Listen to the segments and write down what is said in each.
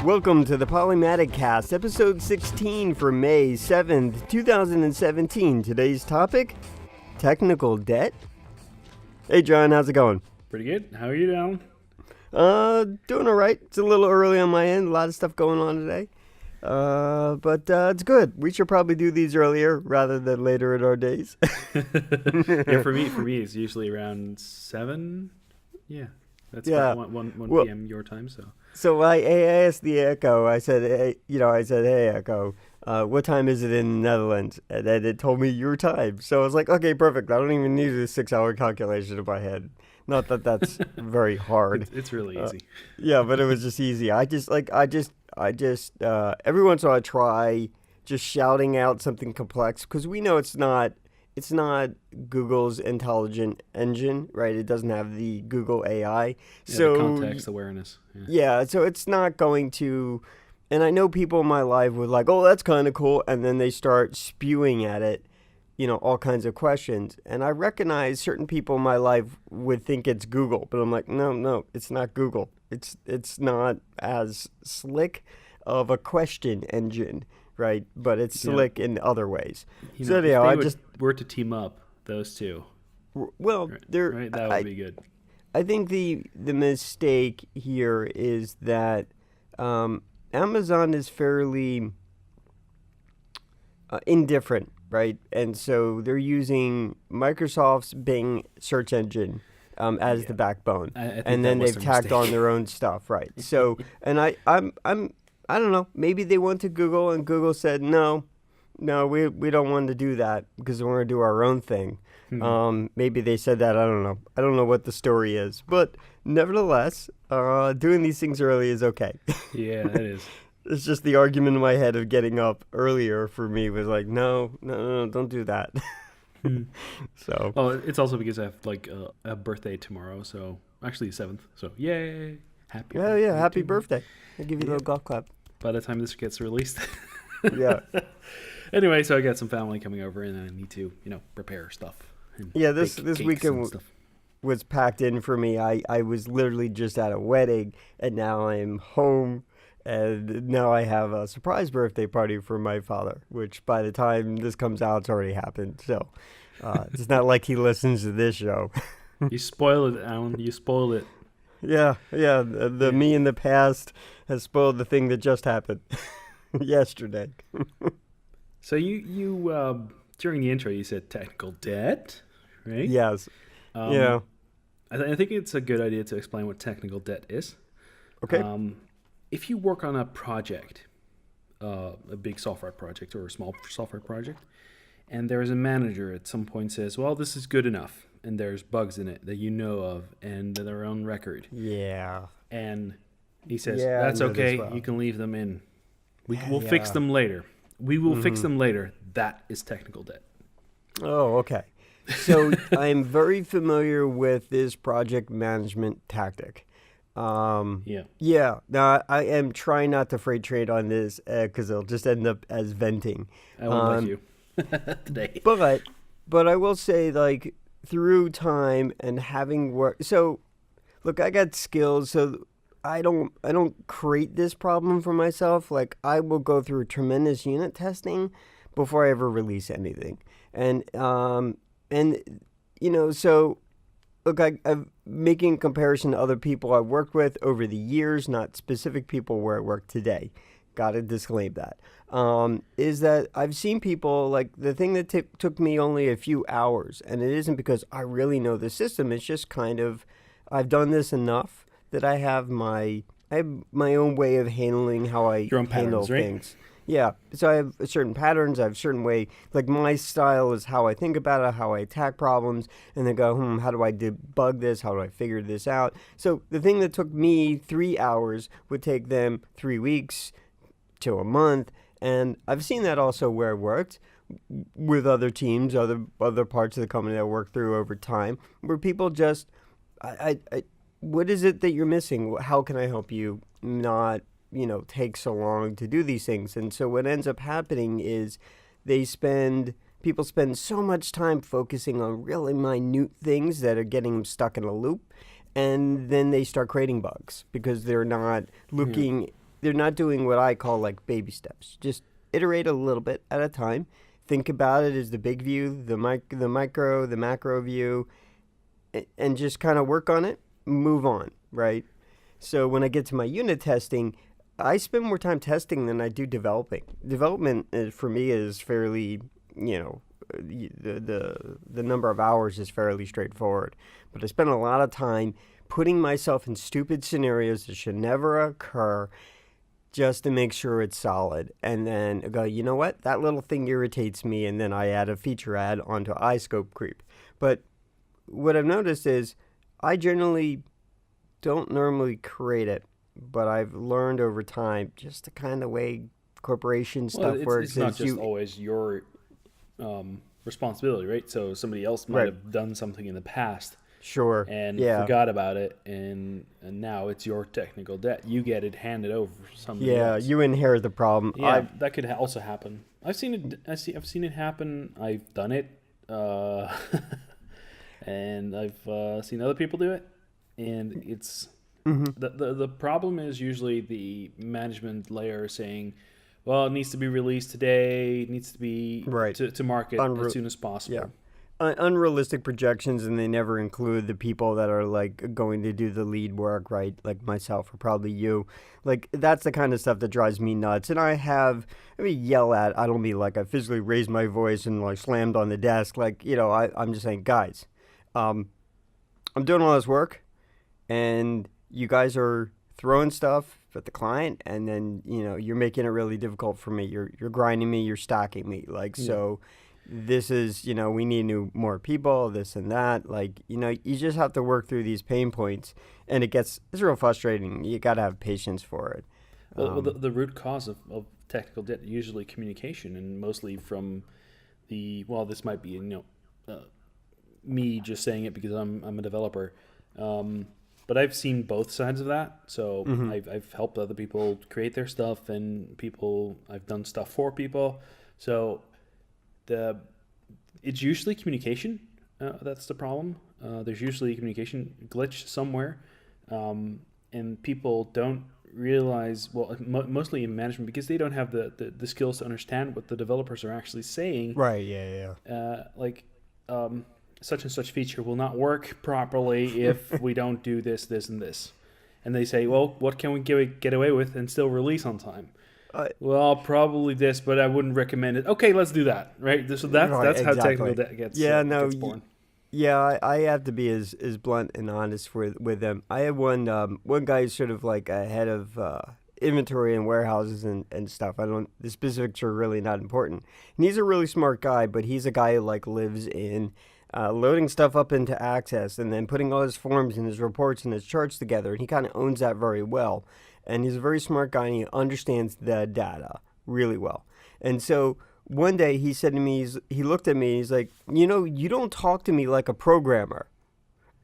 Welcome to the Polymaticast, episode 16 for May 7th, 2017. Today's topic, technical debt. Hey John, how's it going? Pretty good. How are you doing? Doing all right. It's a little early on my end. A lot of stuff going on today. But it's good. We should probably do these earlier rather than later in our days. Yeah, for me, it's usually around 7. Yeah, that's about 1 p.m. your time. So I asked the Echo. I said, hey Echo, what time is it in the Netherlands? And then it told me your time. So I was like, okay, perfect. I don't even need a 6-hour calculation in my head. Not that that's very hard. It's really easy. Yeah, but it was just easy. I just every once in a while I try just shouting out something complex because we know it's not Google's intelligent engine, right? It doesn't have the Google AI. Yeah, so the context awareness. Yeah, so it's not going to, and I know people in my life would like, oh, that's kind of cool, and then they start spewing at it, all kinds of questions. And I recognize certain people in my life would think it's Google, but I'm like, no, it's not Google. It's not as slick of a question engine, right? But it's slick in other ways. So anyhow, I just were to team up those two. Well, right, that would be good. I think the mistake here is that Amazon is fairly indifferent, right? And so they're using Microsoft's Bing search engine as the backbone, and then they've tacked on their own stuff, right? So, and I don't know. Maybe they went to Google, and Google said no, we don't want to do that because we want to do our own thing. Maybe they said that. I don't know. I don't know what the story is, but nevertheless, doing these things early is okay. Yeah, it is. It's just the argument in my head of getting up earlier for me was like, no, don't do that. So. Oh, it's also because I have like a birthday tomorrow. So actually 7th. So yay! Happy birthday! I'll give you a little golf clap. By the time this gets released. Yeah. Anyway, so I got some family coming over, and I need to, prepare stuff. Yeah, this weekend was packed in for me. I was literally just at a wedding, and now I'm home. And now I have a surprise birthday party for my father, which by the time this comes out, it's already happened. So it's not like he listens to this show. You spoiled it, Alan. You spoiled it. Yeah. The me in the past has spoiled the thing that just happened yesterday. So you during the intro, you said technical debt, right? Yes. I think it's a good idea to explain what technical debt is. Okay. If you work on a project, a big software project or a small software project, and there's a manager at some point says, well, this is good enough, and there's bugs in it that you know of, and they're on record. Yeah. And he says, that's okay, you can leave them in. We'll fix them later. We will fix them later. That is technical debt. Oh, okay. So I'm very familiar with this project management tactic. Yeah. Now I am trying not to freight trade on this because it'll just end up as venting. I won't let you today. But I will say, like, through time and having worked. So, look, I got skills. So I don't create this problem for myself. Like, I will go through tremendous unit testing before I ever release anything, and so. Look, I'm making a comparison to other people I worked with over the years, not specific people where I work today. Got to disclaim that. Is that I've seen people, like, the thing that took me only a few hours, and it isn't because I really know the system. It's just kind of, I've done this enough that I have my own way of handling how I handle things. Yeah, so I have certain patterns, I have a certain way, like my style is how I think about it, how I attack problems, and then go, how do I debug this, how do I figure this out? So the thing that took me 3 hours would take them 3 weeks to a month, and I've seen that also where I worked with other teams, other parts of the company that I worked through over time, where people just, what is it that you're missing? How can I help you not take so long to do these things? And so what ends up happening is people spend so much time focusing on really minute things that are getting them stuck in a loop. And then they start creating bugs because they're not looking they're not doing what I call like baby steps. Just iterate a little bit at a time. Think about it as the big view, the micro, the macro view, and just kind of work on it, move on, right? So when I get to my unit testing, I spend more time testing than I do developing. Development for me is fairly, you know, the number of hours is fairly straightforward. But I spend a lot of time putting myself in stupid scenarios that should never occur just to make sure it's solid. And then I go, you know what? That little thing irritates me. And then I add a feature add onto iScope creep. But what I've noticed is I generally don't normally create it, but I've learned over time just the kind of way corporation stuff works. It's not just always your responsibility, right? So somebody else might have done something in the past, sure, and forgot about it, and now it's your technical debt. You get it handed over for somebody else. You inherit the problem. Yeah, that could also happen. I've seen it. I've seen it happen. I've done it, and I've seen other people do it, and it's. The problem is usually the management layer saying, well, it needs to be released today, it needs to be to market as soon as possible. Yeah. Unrealistic projections, and they never include the people that are like going to do the lead work, right? Like myself or probably you. Like that's the kind of stuff that drives me nuts. And I yell at, I don't mean like I physically raised my voice and like slammed on the desk. Like, you know, I'm just saying, guys, I'm doing all this work and you guys are throwing stuff at the client, and then, you know, you're making it really difficult for me. You're grinding me, you're stacking me. Like, so this is, you know, we need more people, this and that. Like, you know, you just have to work through these pain points, and it's real frustrating. You got to have patience for it. Well, the root cause of technical debt usually communication, and mostly from this might be, you know, me just saying it because I'm a developer. But I've seen both sides of that. So I've helped other people create their stuff, and I've done stuff for people. So it's usually communication. That's the problem. There's usually a communication glitch somewhere. And people don't realize, well, mostly in management, because they don't have the skills to understand what the developers are actually saying. Right, yeah. Such and such feature will not work properly if we don't do this, this, and this. And they say, well, what can we get away with and still release on time? Well, probably this, but I wouldn't recommend it. Okay, let's do that, right? So that's how technical debt gets born. Yeah, I have to be as blunt and honest with them. I had one guy who's sort of like a head of inventory and warehouses and stuff. The specifics are really not important. And he's a really smart guy, but he's a guy who like lives in loading stuff up into Access and then putting all his forms and his reports and his charts together. And he kind of owns that very well. And he's a very smart guy, and he understands the data really well. And so one day he said to me, he looked at me, he's like, you know, you don't talk to me like a programmer.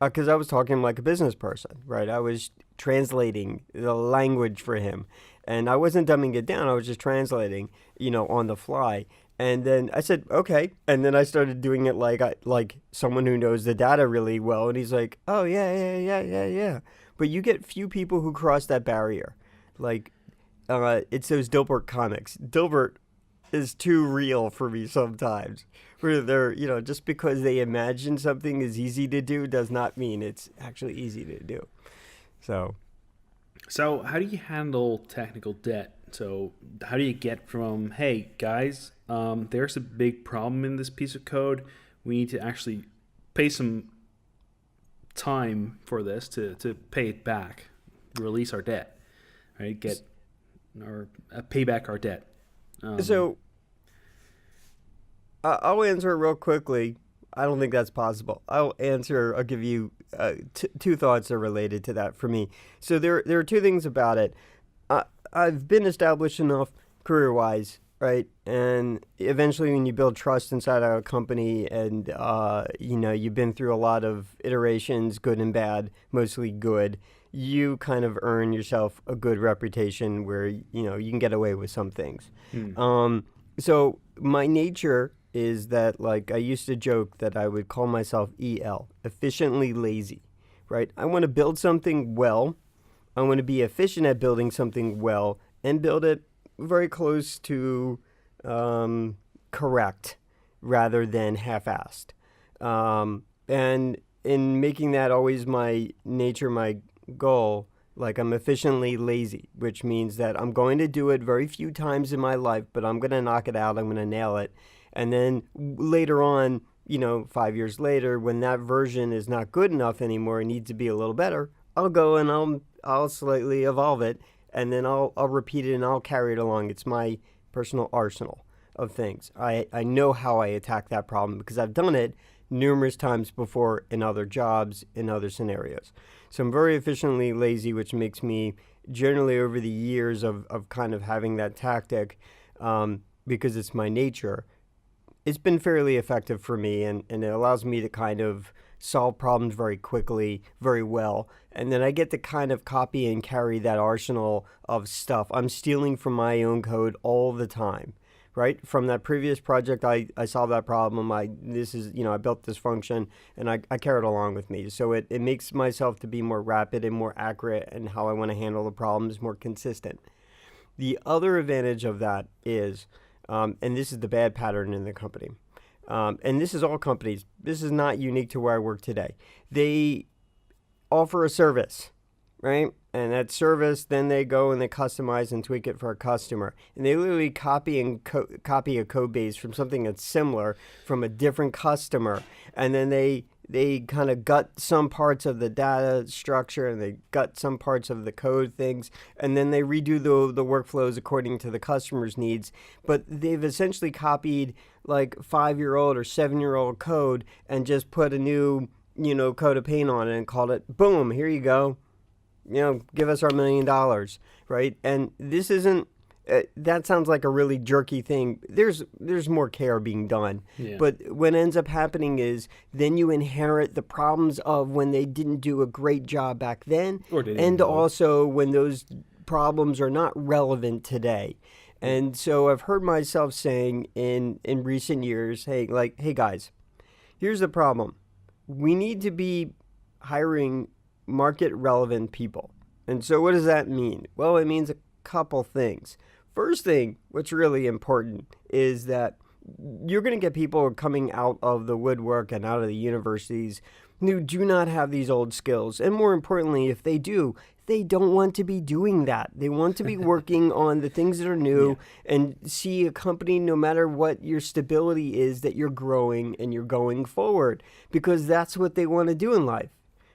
Because I was talking like a business person, right? I was translating the language for him. And I wasn't dumbing it down. I was just translating, you know, on the fly. And then I said, okay. And then I started doing it like someone who knows the data really well. And he's like, oh, yeah. But you get few people who cross that barrier. Like, it's those Dilbert comics. Dilbert is too real for me sometimes. Where they're, you know, just because they imagine something is easy to do does not mean it's actually easy to do. So how do you handle technical debt? So how do you get from, hey, guys, there's a big problem in this piece of code. We need to actually pay some time for this to pay it back, release our debt, right? Pay back our debt. So I'll answer it real quickly. I don't think that's possible. I'll give you two thoughts that are related to that for me. So there are two things about it. I've been established enough career-wise, right? And eventually when you build trust inside a company and, you know, you've been through a lot of iterations, good and bad, mostly good, you kind of earn yourself a good reputation where, you know, you can get away with some things. So my nature is that, like, I used to joke that I would call myself EL, efficiently lazy, right? I want to build something well. I want to be efficient at building something well and build it very close to correct rather than half-assed. And in making that always my nature, my goal, like I'm efficiently lazy, which means that I'm going to do it very few times in my life, but I'm going to knock it out. I'm going to nail it. And then later on, 5 years later, when that version is not good enough anymore and needs to be a little better, I'll go and I'll slightly evolve it, and then I'll repeat it and I'll carry it along. It's my personal arsenal of things. I know how I attack that problem because I've done it numerous times before in other jobs, in other scenarios. So I'm very efficiently lazy, which makes me generally over the years of kind of having that tactic, because it's my nature, it's been fairly effective for me, and it allows me to kind of solve problems very quickly, very well. And then I get to kind of copy and carry that arsenal of stuff. I'm stealing from my own code all the time, right? From that previous project, I solved that problem. I built this function, and I carry it along with me. So it makes myself to be more rapid and more accurate, and how I want to handle the problems more consistent. The other advantage of that is, and this is the bad pattern in the company, and this is all companies, this is not unique to where I work today. They offer a service, right? And that service, then they go and they customize and tweak it for a customer. And they literally copy a code base from something that's similar from a different customer. And then they kind of gut some parts of the data structure, and they gut some parts of the code things, and then they redo the workflows according to the customer's needs. But they've essentially copied like 5-year-old or 7-year-old code and just put a new, coat of paint on it and called it, boom, here you go. Give us our $1 million, right? And this isn't, that sounds like a really jerky thing. There's more care being done. Yeah. But what ends up happening is then you inherit the problems of when they didn't do a great job back then, and also when those problems are not relevant today. And so I've heard myself saying in recent years, hey guys, here's the problem. We need to be hiring market relevant people. And so what does that mean? Well, it means a couple things. First thing, what's really important is that you're going to get people coming out of the woodwork and out of the universities who do not have these old skills. And more importantly, if they do, they don't want to be doing that. They want to be working on the things that are new, and see a company, no matter what your stability is, that you're growing and you're going forward, because that's what they want to do in life,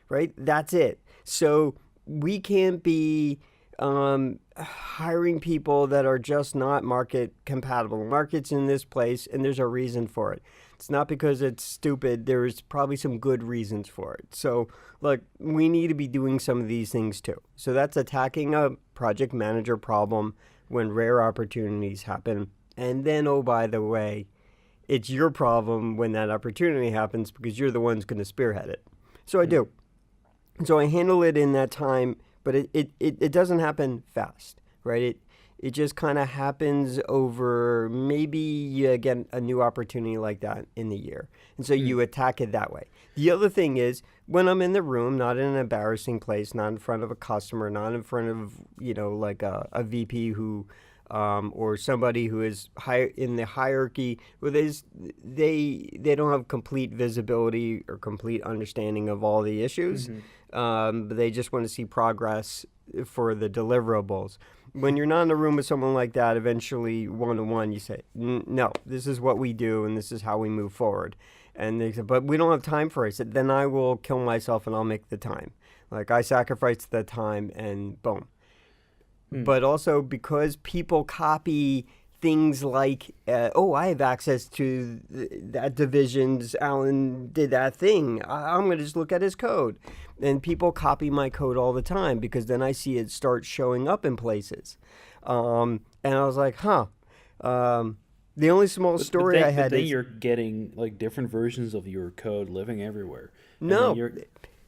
right? That's it. So we can't be hiring people that are just not market compatible. Market's in this place, and there's a reason for it. It's not because it's stupid. There's probably some good reasons for it. So, look, we need to be doing some of these things too. So that's attacking a project manager problem when rare opportunities happen. And then, oh, by the way, it's your problem when that opportunity happens, because you're the one's going to spearhead it. So I do. So I handle it in that time, but it doesn't happen fast, right? It just kind of happens over, maybe you get a new opportunity like that in the year. And so you attack it that way. The other thing is, when I'm in the room, not in an embarrassing place, not in front of a customer, not in front of, like a VP who, or somebody who is high in the hierarchy, where they don't have complete visibility or complete understanding of all the issues. But they just want to see progress for the deliverables. When you're not in a room with someone like that, eventually one-to-one, you say, no, this is what we do and this is how we move forward. And they said, but we don't have time for it. I said, then I will kill myself and I'll make the time. Like, I sacrifice the time and boom. But also because people copy things like, I have access to that division's, Alan did that thing. I'm going to just look at his code. And people copy my code all the time, because then I see it start showing up in places. And I was like, the only small story I had then is... you're getting like different versions of your code living everywhere. No.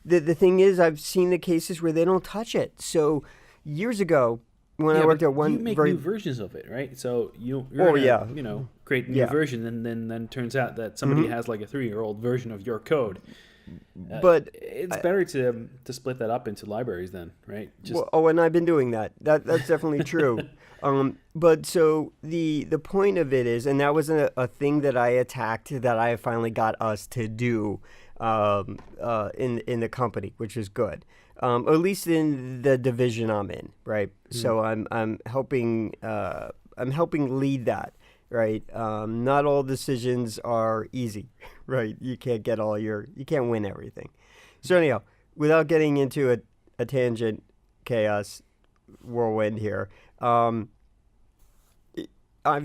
The thing is, I've seen the cases where they don't touch it. So years ago, when I worked at one, you make new versions of it, right? So you're create a new version, and then turns out that somebody has like a 3-year-old version of your code, but It's better to split that up into libraries then, right? Just well, oh, and I've been doing that. That's definitely true. But so the point of it is, and that was a thing that I attacked that I finally got us to do in the company, which is good. Or at least in the division I'm in, right? So I'm helping lead that, right? Not all decisions are easy, right? You can't win everything. So anyhow, without getting into a tangent, chaos, whirlwind here, I've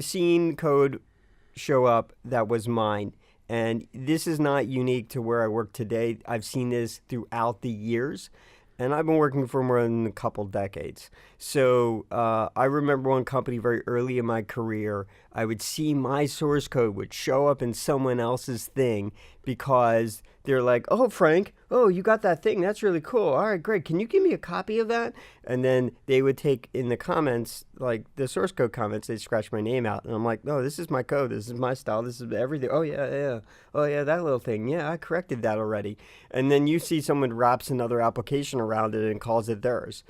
seen code show up that was mine. And this is not unique to where I work today. I've seen this throughout the years. And I've been working for more than a couple decades. So I remember one company very early in my career, I would see my source code would show up in someone else's thing because they're like, oh, Frank, oh, you got that thing. That's really cool. All right, great. Can you give me a copy of that? And then they would take in the comments, like the source code comments, they'd scratch my name out. And I'm like, no, this is my code. This is my style. This is everything. Oh, yeah, yeah. Oh, yeah, that little thing. Yeah, I corrected that already. And then you see someone wraps another application around it and calls it theirs.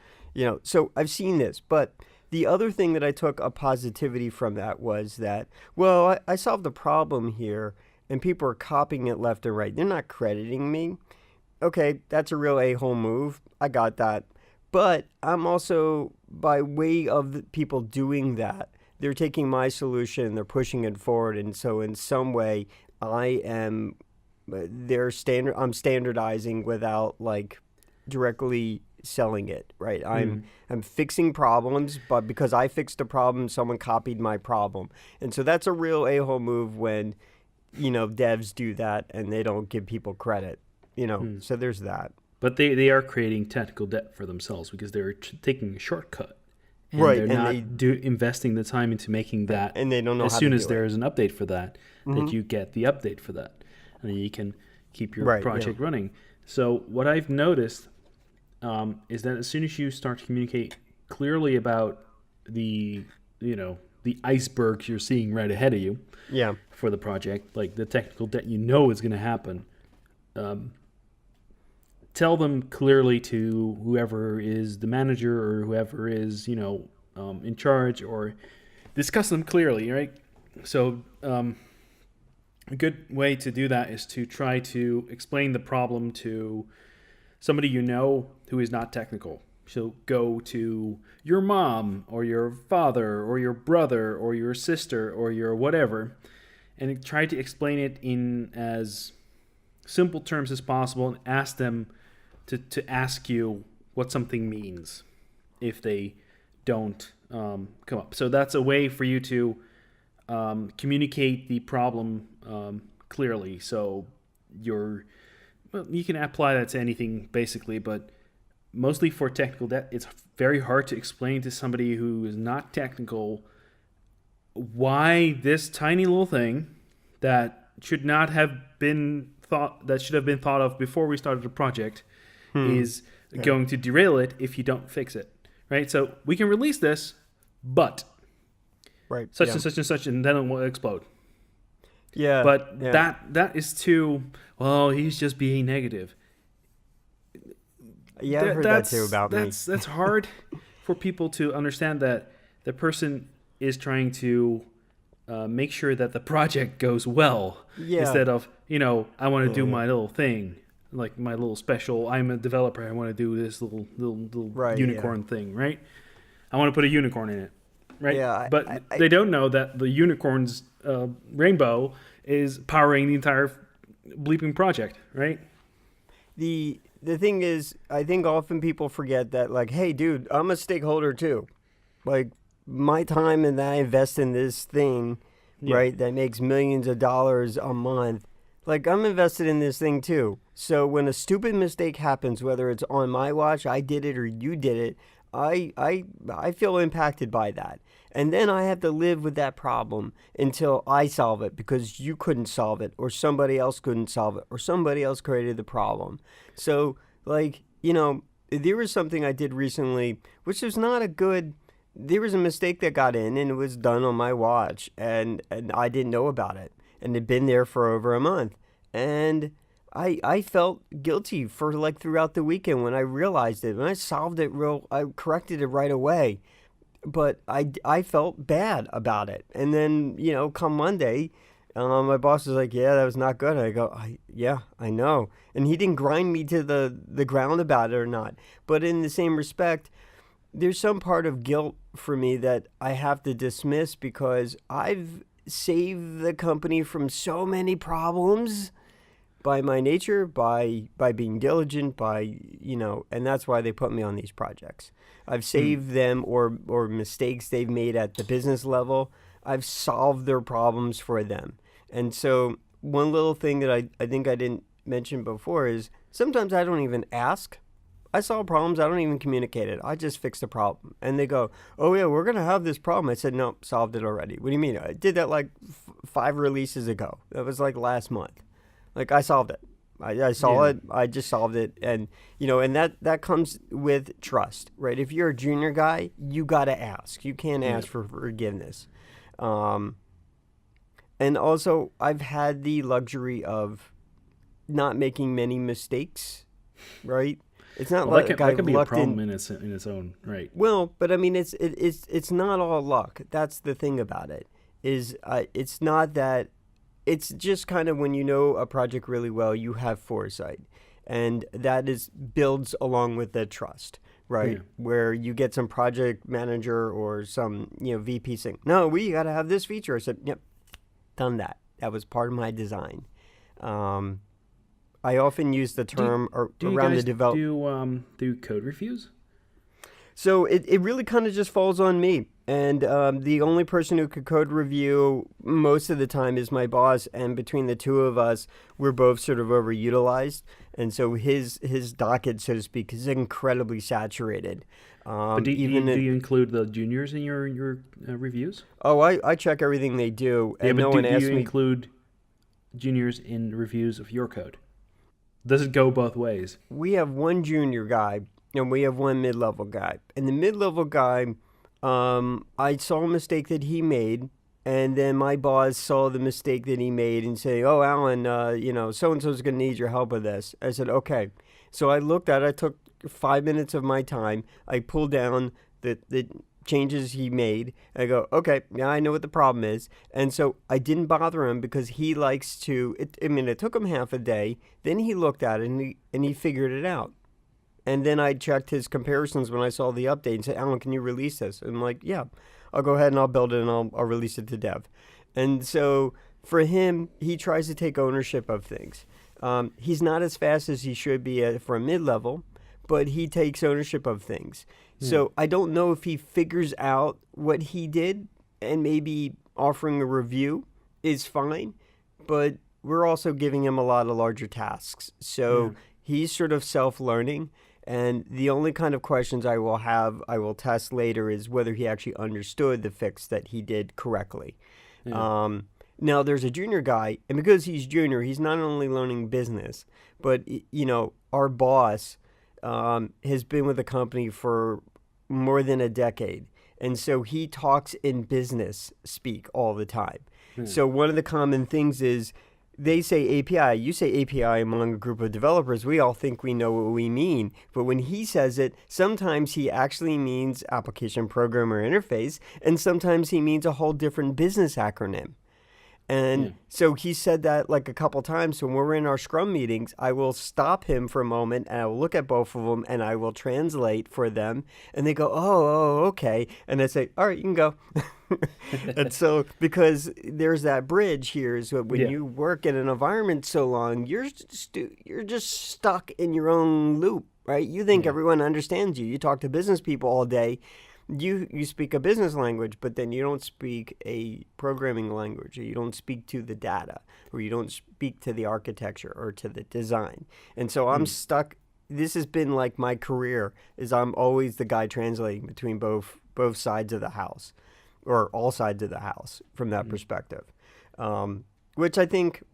So I've seen this. But the other thing that I took a positivity from that was that, well, I solved the problem here and people are copying it left and right. They're not crediting me. Okay, that's a real a-hole move. I got that. But I'm also, by way of the people doing that, they're taking my solution and they're pushing it forward. And so in some way, I'm standardizing without like directly selling it, right? I'm fixing problems, but because I fixed a problem, someone copied my problem. And so that's a real a-hole move when devs do that and they don't give people credit, so there's that. But they are creating technical debt for themselves because they're taking a shortcut. And right, they're and not investing the time into making that. And they don't know as how soon to as do there it. is an update for that, that you get the update for that. And then you can keep your project running. So what I've noticed is that as soon as you start to communicate clearly about the icebergs you're seeing right ahead of you for the project, like the technical debt is going to happen, tell them clearly to whoever is the manager or whoever is in charge, or discuss them clearly, right? So a good way to do that is to try to explain the problem to somebody who is not technical. So go to your mom or your father or your brother or your sister or your whatever, and try to explain it in as simple terms as possible and ask them to ask you what something means if they don't come up. So that's a way for you to communicate the problem clearly. So you can apply that to anything basically, but mostly for technical debt, it's very hard to explain to somebody who is not technical why this tiny little thing that should have been thought of before we started the project is going to derail it if you don't fix it, right? So we can release this, but such and such and such, and then it will explode. Yeah. But that is too, well, he's just being negative. Yeah, I've heard that too about me. That's hard for people to understand, that the person is trying to make sure that the project goes well, instead of, I want to do my little thing, like my little special, I'm a developer, I want to do this little unicorn thing, right? I want to put a unicorn in it, right? Yeah, but they don't know that the unicorn's rainbow is powering the entire bleeping project, right? The thing is, I think often people forget that, like, hey, dude, I'm a stakeholder too. Like, my time and that I invest in this thing, right, that makes millions of dollars a month, like, I'm invested in this thing too. So when a stupid mistake happens, whether it's on my watch, I did it, or you did it, I feel impacted by that. And then I have to live with that problem until I solve it, because you couldn't solve it, or somebody else couldn't solve it, or somebody else created the problem. So, like, there was something I did recently, which was not a good... There was a mistake that got in, and it was done on my watch, and I didn't know about it. And it'd been there for over a month. And I felt guilty for like throughout the weekend when I realized it. When I solved it I corrected it right away. But I felt bad about it. And then, come Monday, my boss was like, yeah, that was not good. I go, yeah, I know. And he didn't grind me to the ground about it or not. But in the same respect, there's some part of guilt for me that I have to dismiss because I've saved the company from so many problems by my nature, by being diligent, and that's why they put me on these projects. I've saved them or mistakes they've made at the business level. I've solved their problems for them. And so one little thing that I think I didn't mention before is sometimes I don't even ask. I solve problems. I don't even communicate it. I just fix the problem. And they go, oh, yeah, we're going to have this problem. I said, no, solved it already. What do you mean? I did that like 5 releases ago. That was like last month. Like I solved it. I saw it. I just solved it. And, and that comes with trust, right? If you're a junior guy, you got to ask. You can't ask for forgiveness. And also, I've had the luxury of not making many mistakes, right? It's not Well, like that can be a lucked problem in its own right. Well, but I mean, it's not all luck. That's the thing about it. It's not that. It's just kind of when you know a project really well, you have foresight, and that builds along with the trust, right? Yeah. Where you get some project manager or some VP saying, "No, we got to have this feature." I said, "Yep, done that. That was part of my design." I often use the term around the development. Do code reviews? So it really kind of just falls on me. And the only person who could code review most of the time is my boss. And between the two of us, we're both sort of overutilized. And so his docket, so to speak, is incredibly saturated. But do you include the juniors in your reviews? Oh, I check everything they do. And but no one asks do you me. include juniors in reviews of your code? Does it go both ways? We have one junior guy and we have one mid-level guy. And the mid-level guy, I saw a mistake that he made, and then my boss saw the mistake that he made and say, "Oh, Alan, so-and-so's going to need your help with this." I said, "Okay." So I looked at it. I took 5 minutes of my time. I pulled down the changes he made. I go, "Okay, now I know what the problem is." And so I didn't bother him because he likes to, it took him half a day. Then he looked at it and he figured it out. And then I checked his comparisons when I saw the update and said, "Alan, can you release this?" And I'm like, "Yeah, I'll go ahead and I'll build it and I'll release it to dev." And so for him, he tries to take ownership of things. He's not as fast as he should be for a mid-level, but he takes ownership of things. So I don't know if he figures out what he did, and maybe offering a review is fine, but we're also giving him a lot of larger tasks. So he's sort of self-learning. And the only kind of questions I will test later is whether he actually understood the fix that he did correctly. Yeah. Now, there's a junior guy, and because he's junior, he's not only learning business, but, our boss has been with the company for more than a decade. And so he talks in business speak all the time. So one of the common things is, they say API, you say API among a group of developers, we all think we know what we mean. But when he says it, sometimes he actually means application programmer interface, and sometimes he means a whole different business acronym. And so he said that like a couple times. So when we're in our Scrum meetings, I will stop him for a moment and I will look at both of them and I will translate for them. And they go, oh, okay. And I say, all right, you can go. And so because there's that bridge here is that when you work in an environment so long, you're just stuck in your own loop, right? You think everyone understands you. You talk to business people all day. You speak a business language, but then you don't speak a programming language, or you don't speak to the data, or you don't speak to the architecture or to the design. And so I'm stuck. This has been like my career, is I'm always the guy translating between both sides of the house, or all sides of the house from that perspective. Which I think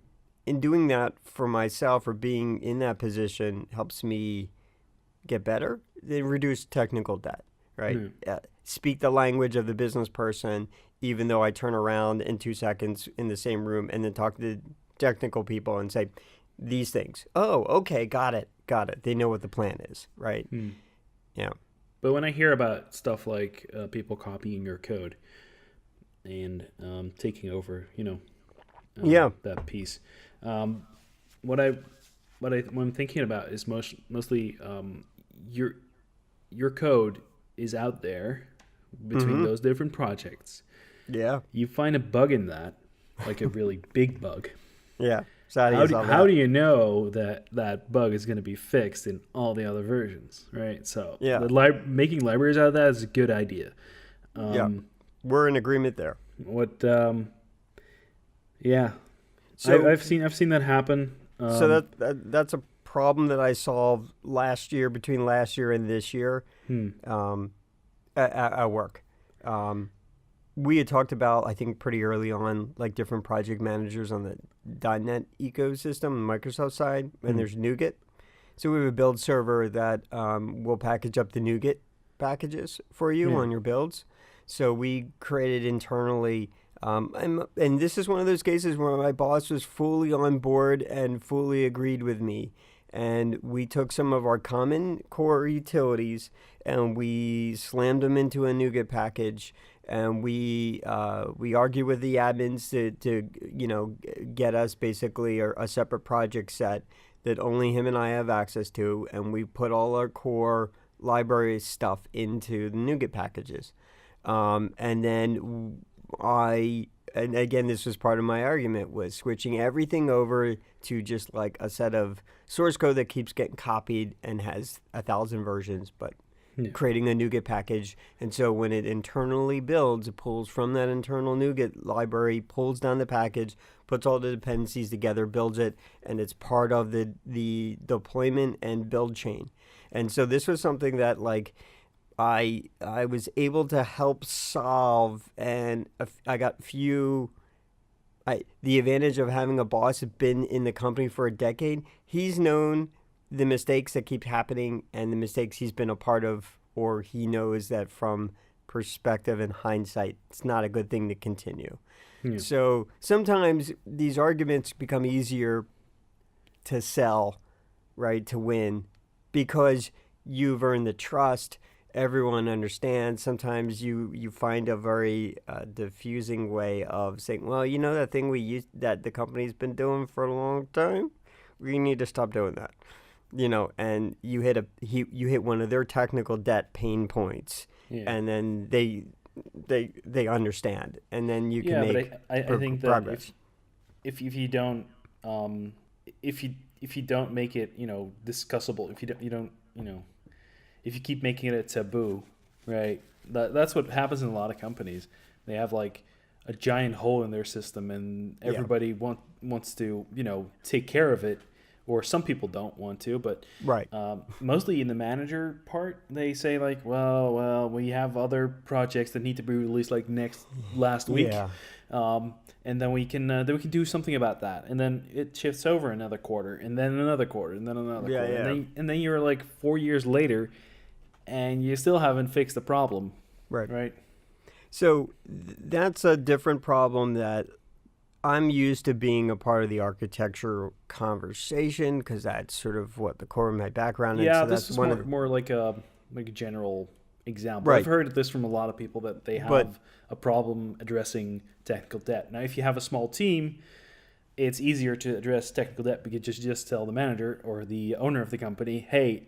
in doing that for myself, or being in that position, helps me get better, then reduce technical debt. Right? Speak the language of the business person, even though I turn around in 2 seconds in the same room and then talk to the technical people and say, these things. Oh, okay, got it. They know what the plan is, right? Hmm. Yeah. But when I hear about stuff like people copying your code and taking over, Yeah. that piece, um, what I what I'm thinking about is mostly your your code is out there between Mm-hmm. those different projects. Yeah. You find a bug in that, like a really big bug. Yeah. So how do you solve How that? do you know that that bug is going to be fixed in all the other versions, right? So Yeah. making libraries out of that is a good idea. Yeah. Um, We're in agreement there. what? Yeah, So I've seen that happen. so that's a problem that I solved last year between last year and this year Hmm, um, at work. Um, we had talked about, I think, pretty early on, like different project managers on the .NET ecosystem, Microsoft side, and hmm, there's NuGet. So we have a build server that will package up the NuGet packages for you yeah, on your builds. So we created internally, and this is one of those cases where my boss was fully on board and fully agreed with me. And we took some of our common core utilities and we slammed them into a NuGet package. And we argue with the admins to get us basically a separate project set that only him and I have access to, and we put all our core library stuff into the NuGet packages. And then and again, this was part of my argument, was switching everything over to just like a set of source code that keeps getting copied and has 1,000 versions, but yeah, creating a NuGet package. And so when it internally builds, it pulls from that internal NuGet library, pulls down the package, puts all the dependencies together, builds it, and it's part of the deployment and build chain. And so this was something that like I was able to help solve, and I got few. The advantage of having a boss who's been in the company for a decade, he's known the mistakes that keep happening and the mistakes he's been a part of, or he knows that from perspective and hindsight, it's not a good thing to continue. yeah, So sometimes these arguments become easier to sell, right, to win, because you've earned the trust. Everyone understands. Sometimes you find a very diffusing way of saying, well, that thing we used that the company's been doing for a long time, we need to stop doing that. And you hit one of their technical debt pain points, yeah. and then they understand, and then you can Yeah, but make I think that progress. if you don't if you don't make it discussable, if you don't if you keep making it a taboo, right? That's what happens in a lot of companies. They have like a giant hole in their system, and Yeah, everybody wants to take care of it, or some people don't want to. But right. mostly in the manager part, they say like, well, we have other projects that need to be released like last week, Yeah, and then we can do something about that, and then it shifts over another quarter, and then another quarter, and then another yeah, quarter, yeah. and then you're like 4 years later, and you still haven't fixed the problem, Right. right? So that's a different problem that I'm used to being a part of the architecture conversation, because that's sort of what the core of my background is. Yeah, So this that's is one of the, more like a general example. I've right. heard this from a lot of people that they But have a problem addressing technical debt. Now, if you have a small team, it's easier to address technical debt because you just tell the manager or the owner of the company, "Hey,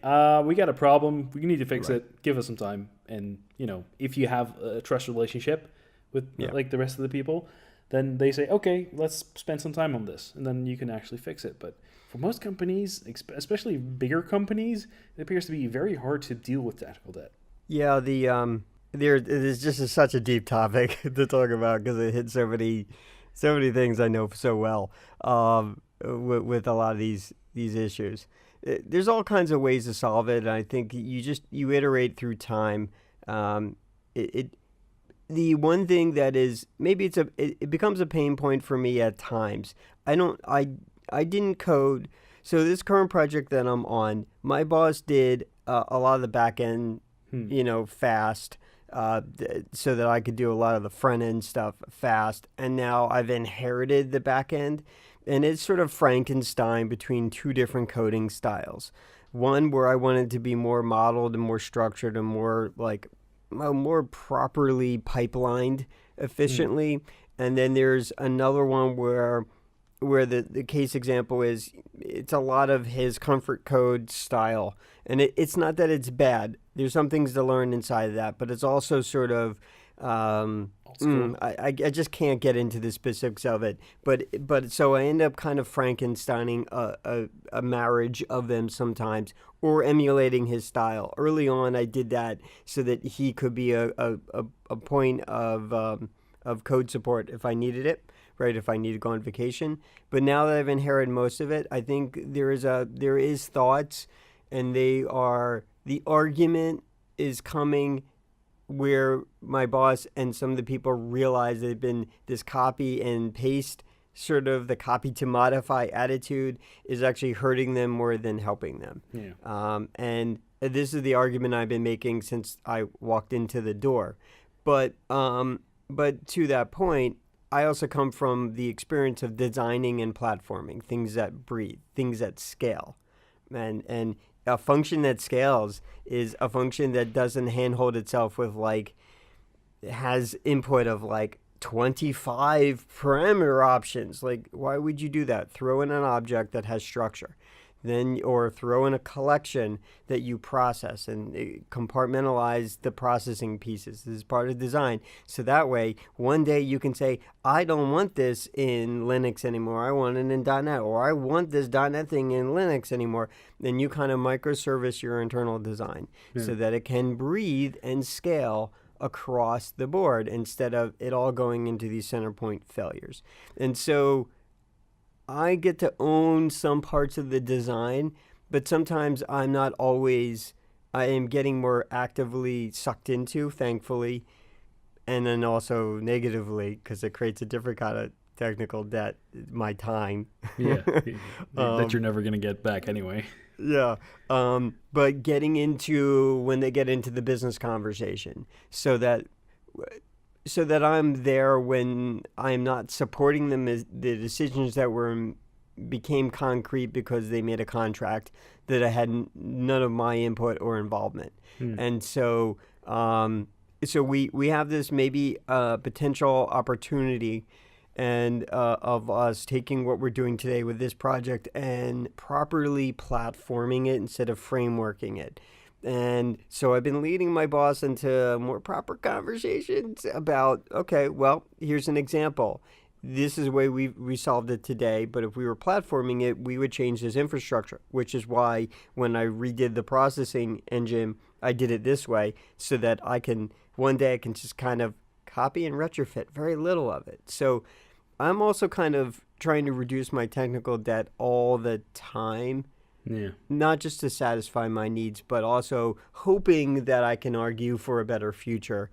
we got a problem. We need to fix right. it. Give us some time." And if you have a trust relationship with Yeah. like the rest of the people, then they say, "Okay, let's spend some time on this," and then you can actually fix it. But for most companies, especially bigger companies, it appears to be very hard to deal with technical debt. Yeah, there it is just such a deep topic to talk about, because it hits so many things I know so well, with a lot of these issues. There's all kinds of ways to solve it, and I think you iterate through time. It the one thing that is, maybe it becomes a pain point for me at times. I didn't code. So this current project that I'm on, my boss did a lot of the back end, Hmm. fast, so that I could do a lot of the front end stuff fast. And now I've inherited the back end, and it's sort of Frankenstein between two different coding styles. One where I wanted to be more modeled and more structured and more like more properly pipelined Mm. efficiently. And then there's another one where the case example is it's a lot of his comfort code style. And it's not that it's bad. There's some things to learn inside of that, but it's also sort of Old school. I just can't get into the specifics of it. But so I end up kind of Frankensteining a marriage of them sometimes, or emulating his style. Early on, I did that so that he could be a point of code support if I needed it, right? If I need to go on vacation. But now that I've inherited most of it, I think there is thoughts, and the argument is coming where my boss and some of the people realize they've been this copy and paste, sort of the copy to modify attitude is actually hurting them more than helping them. Yeah. And this is the argument I've been making since I walked into the door. But to that point, I also come from the experience of designing and platforming, things that breathe, things that scale. And a function that scales is a function that doesn't handhold itself with like has input of like 25 parameter options. Like, why would you do that? Throw in an object that has structure, then or throw in a collection that you process and compartmentalize the processing pieces. This is part of design. So that way, one day you can say, I don't want this in Linux anymore. I want it in .NET, or I want this .NET thing in Linux anymore. Then you kind of microservice your internal design Yeah. so that it can breathe and scale across the board instead of it all going into these center point failures. And so I get to own some parts of the design, but sometimes I'm not always. I am getting more actively sucked into, thankfully, and then also negatively because it creates a different kind of technical debt, my time. Yeah. That you're um, never gonna get back anyway. yeah. But getting into when they get into the business conversation so that I'm there when I'm not supporting them as the decisions that became concrete because they made a contract that I had none of my input or involvement. Mm. And so we have this maybe potential opportunity and of us taking what we're doing today with this project and properly platforming it instead of frameworking it. And so I've been leading my boss into more proper conversations about, okay, well, here's an example. This is the way we solved it today, but if we were platforming it, we would change this infrastructure, which is why when I redid the processing engine, I did it this way so that one day I can just kind of copy and retrofit very little of it. So I'm also kind of trying to reduce my technical debt all the time, Yeah. not just to satisfy my needs, but also hoping that I can argue for a better future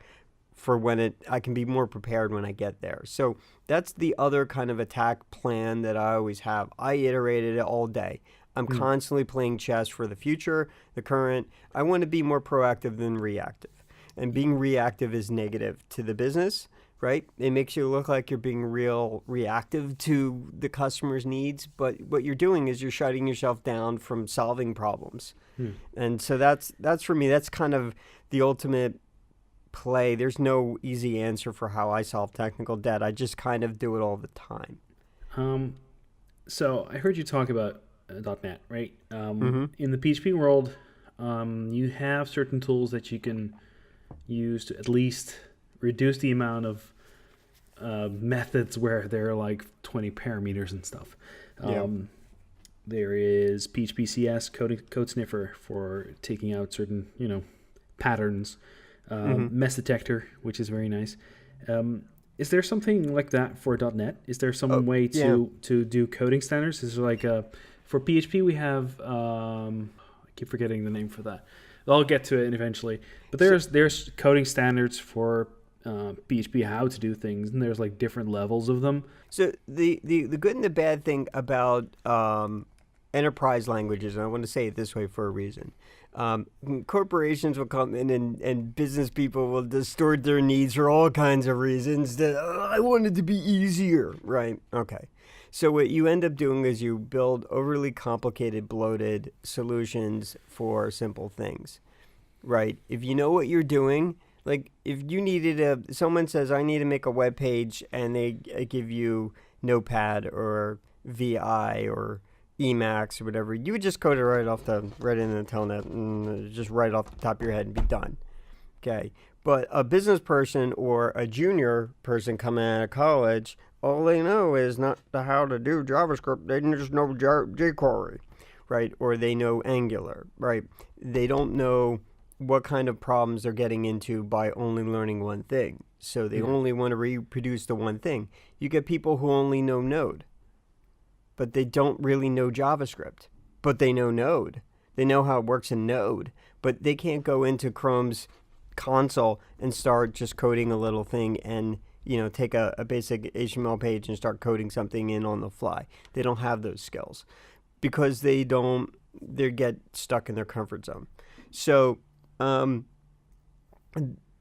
for when I can be more prepared when I get there. So that's the other kind of attack plan that I always have. I iterated it all day. I'm Mm. constantly playing chess for the future, the current. I want to be more proactive than reactive. And being reactive is negative to the business, right? It makes you look like you're being real reactive to the customer's needs, but what you're doing is you're shutting yourself down from solving problems. Mm. And so that's for me, that's kind of the ultimate play. There's no easy answer for how I solve technical debt. I just kind of do it all the time. Um, so I heard you talk about .NET, right? Mm-hmm. In the PHP world, you have certain tools that you can use to at least reduce the amount of methods where there are like 20 parameters and stuff. Yeah. There is PHP-CS code sniffer for taking out certain, patterns. Mess detector, which is very nice. Is there something like that for .NET? Is there some way to do coding standards? Is there like for PHP we have I keep forgetting the name for that. I'll get to it eventually. But there's coding standards for PHP how to do things, and there's like different levels of them. So the good and the bad thing about enterprise languages, and I want to say it this way for a reason. Corporations will come in and business people will distort their needs for all kinds of reasons. That I want it to be easier, right? Okay. So what you end up doing is you build overly complicated, bloated solutions for simple things, right? If you know what you're doing, like if you someone says, I need to make a web page, and they give you Notepad or VI or Emacs or whatever, you would just code it right in the telnet, and just right off the top of your head and be done. Okay. But a business person or a junior person coming out of college, all they know is not how to do JavaScript. They just know jQuery, right? Or they know Angular, right? They don't know what kind of problems they're getting into by only learning one thing. So they only want to reproduce the one thing. You get people who only know Node, but they don't really know JavaScript, but they know Node. They know how it works in Node, but they can't go into Chrome's console and start just coding a little thing and take a basic HTML page and start coding something in on the fly. They don't have those skills because they get stuck in their comfort zone. So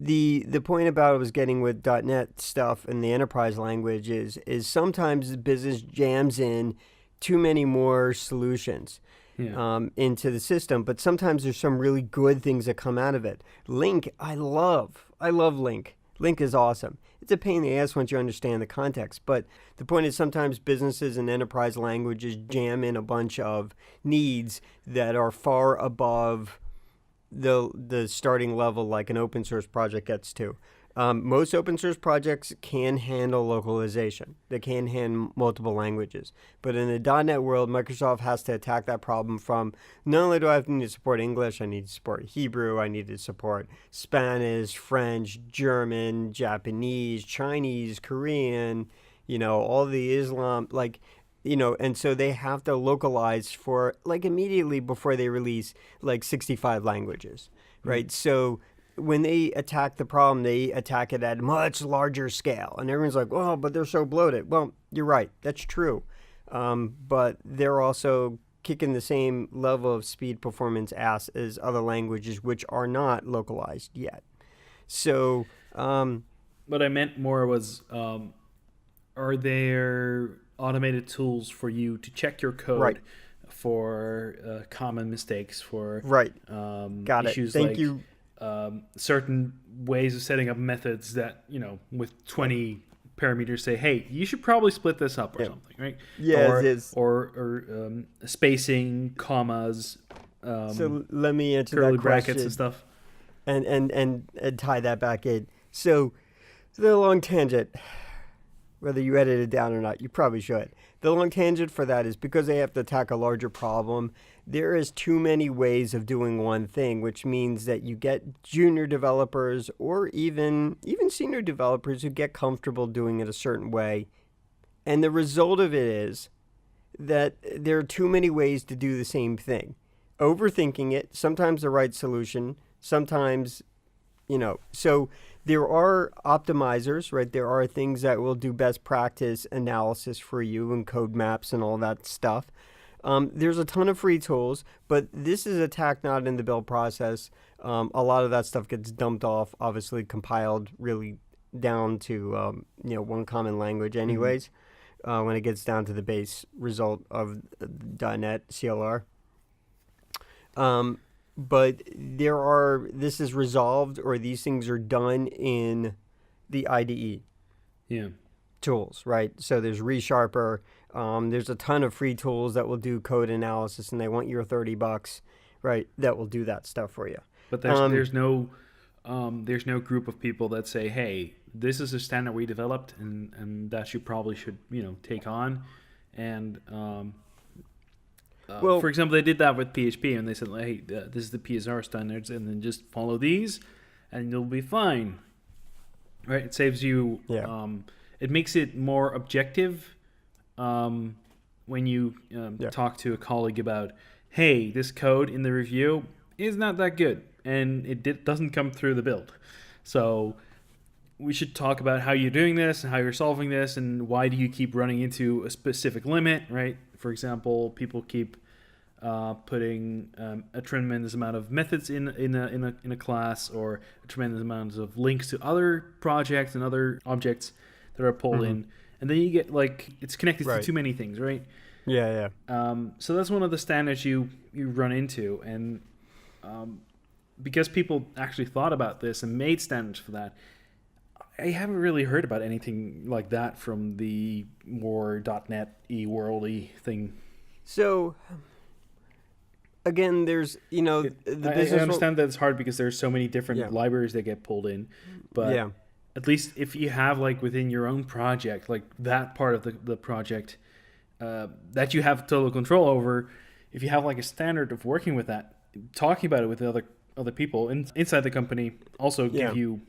the point about it was getting with .NET stuff and the enterprise language is sometimes the business jams in too many more solutions into the system, but sometimes there's some really good things that come out of it. Link, I love Link. Link is awesome. It's a pain in the ass once you understand the context, but the point is sometimes businesses and enterprise languages jam in a bunch of needs that are far above the starting level like an open source project gets to. Most open source projects can handle localization. They can handle multiple languages. But in the .NET world, Microsoft has to attack that problem from not only do I need to support English, I need to support Hebrew, I need to support Spanish, French, German, Japanese, Chinese, Korean, all the Islam, and so they have to localize for immediately before they release 65 languages, right? So when they attack the problem, they attack it at a much larger scale. And everyone's like, oh, but they're so bloated. Well, you're right. That's true. But they're also kicking the same level of speed performance ass as other languages, which are not localized yet. So what I meant more was, are there automated tools for you to check your code right. for common mistakes, for Got issues it. Thank you. Certain ways of setting up methods that, with 20 parameters say, hey, you should probably split this up or something, right? Yeah, it is. Or spacing, commas, so let me answer curly that brackets question and stuff. And tie that back in. So the long tangent, whether you edit it down or not, you probably should. The long tangent for that is because they have to attack a larger problem. There is too many ways of doing one thing, which means that you get junior developers or even senior developers who get comfortable doing it a certain way. And the result of it is that there are too many ways to do the same thing. Overthinking it, sometimes the right solution, sometimes, so there are optimizers, right? There are things that will do best practice analysis for you and code maps and all that stuff. There's a ton of free tools, but this is attacked not in the build process. A lot of that stuff gets dumped off, obviously compiled really down to one common language anyways, when it gets down to the base result of .NET CLR. But this is resolved, or these things are done in the IDE tools, right? So there's ReSharper. There's a ton of free tools that will do code analysis, and they want your $30, right? That will do that stuff for you. But there's no group of people that say, hey, this is a standard we developed, and that you probably should take on. And for example, they did that with PHP, and they said, hey, this is the PSR standards, and then just follow these, and you'll be fine. Right? It saves you. It makes it more objective when you talk to a colleague about, hey, this code in the review is not that good, and it doesn't come through the build. So we should talk about how you're doing this and how you're solving this, and why do you keep running into a specific limit, right? For example, people keep putting a tremendous amount of methods in a class, or a tremendous amount of links to other projects and other objects that are pulled in, and then you get like it's connected to Right. too many things, right? Yeah. So that's one of the standards you run into, and um, because people actually thought about this and made standards for that, I haven't really heard about anything like that from the more .NET worldy thing. So again, there's the I business world. understand that it's hard because there's so many Yeah. different libraries that get pulled in, but Yeah. at least if you have like within your own project, like that part of the project that you have total control over, if you have like a standard of working with that, talking about it with other people inside the company also give Yeah. you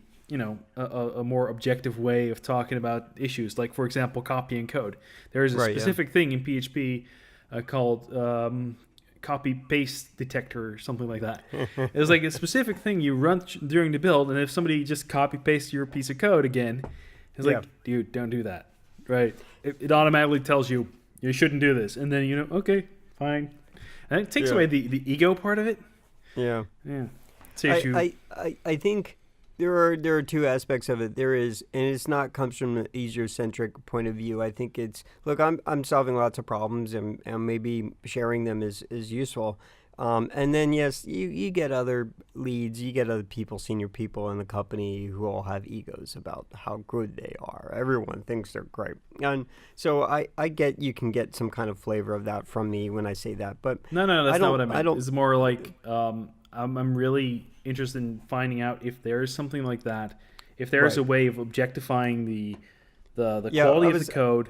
a more objective way of talking about issues. Like for example, copying code. There is a Right. Yeah. specific thing in PHP called copy paste detector or something like that. It's like a specific thing you run during the build, and if somebody just copy pastes your piece of code again, it's Yeah. like, dude, don't do that, right? It automatically tells you you shouldn't do this, and then okay, fine, and it takes Yeah. away the ego part of it. Yeah. Yeah, saves you. I think there are two aspects of it. There is, and it's not comes from an egocentric point of view. I think it's look, I'm solving lots of problems, and maybe sharing them is useful. And then yes, you get other leads, you get other people, senior people in the company who all have egos about how good they are. Everyone thinks they're great, and so I get you can get some kind of flavor of that from me when I say that, but No, I that's not what don't I I meant. don't It's more like I'm really interested in finding out if there is something like that, if there is right. a way of objectifying the Yeah, I quality of the was code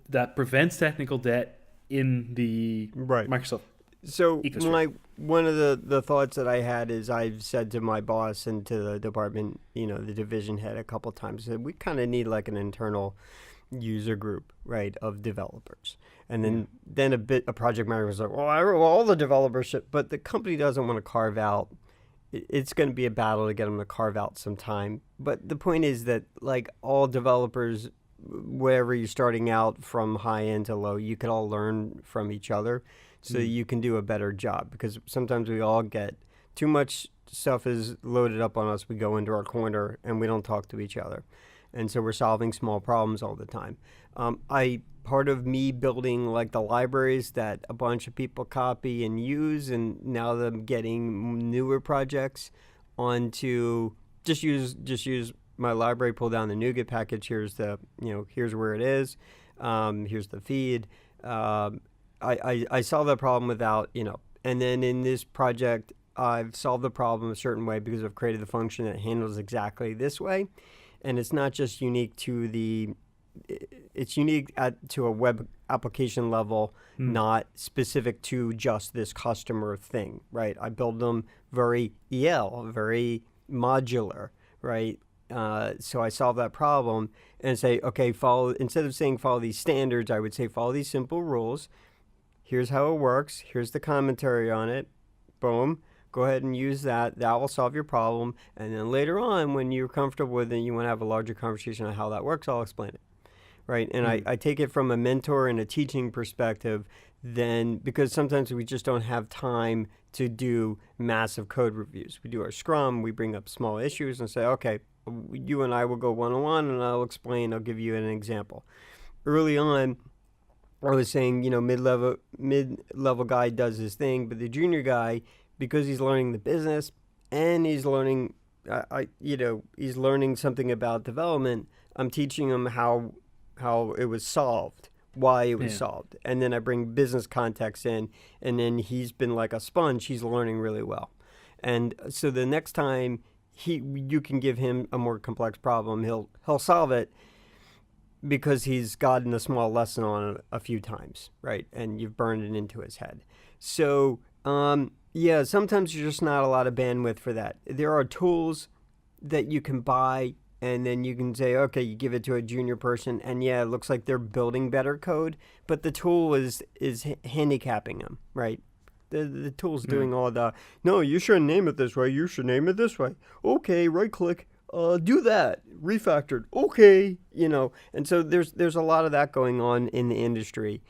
that prevents technical debt in the right. Microsoft So ecosystem. one of the thoughts that I had is I've said to my boss and to the department, the division head a couple times that we kind of need like an internal user group, right, of developers. And Yeah. then a project manager was like, well, all the developers should, but the company doesn't want to carve out. It's going to be a battle to get them to carve out some time. But the point is that like all developers, wherever you're starting out from high end to low, you could all learn from each other so Mm. you can do a better job, because sometimes we all get too much stuff is loaded up on us. We go into our corner and we don't talk to each other, and so we're solving small problems all the time. I Part of me building like the libraries that a bunch of people copy and use, and now them getting newer projects onto just use my library, pull down the NuGet package. Here's where it is. Here's the feed. I solved that problem without, and then in this project, I've solved the problem a certain way because I've created the function that handles exactly this way. And it's not just unique to it's unique to a web application level, Mm. not specific to just this customer thing, right? I build them very very modular, right? So I solve that problem and say, okay, instead of saying follow these standards, I would say follow these simple rules. Here's how it works. Here's the commentary on it. Boom. Go ahead and use that. That will solve your problem. And then later on, when you're comfortable with it, you want to have a larger conversation on how that works, I'll explain it. Right. And Mm. I take it from a mentor and a teaching perspective, then because sometimes we just don't have time to do massive code reviews. We do our Scrum, we bring up small issues and say, okay, you and I will go one on one and I'll give you an example. Early on, I was saying, mid level guy does his thing, but the junior guy, because he's learning the business and he's learning, he's learning something about development. I'm teaching him how it was solved, why it was Yeah. solved, and then I bring business context in, and then he's been like a sponge. He's learning really well, and so the next time you can give him a more complex problem, he'll solve it because he's gotten a small lesson on it a few times, right? And you've burned it into his head. So, yeah, sometimes there's just not a lot of bandwidth for that. There are tools that you can buy, and then you can say, okay, you give it to a junior person, and yeah, it looks like they're building better code, but the tool is handicapping them, right? The tool's Yeah. doing all the, no, you shouldn't name it this way, you should name it this way. Okay, right click, do that, refactored, okay, and so there's a lot of that going on in the industry.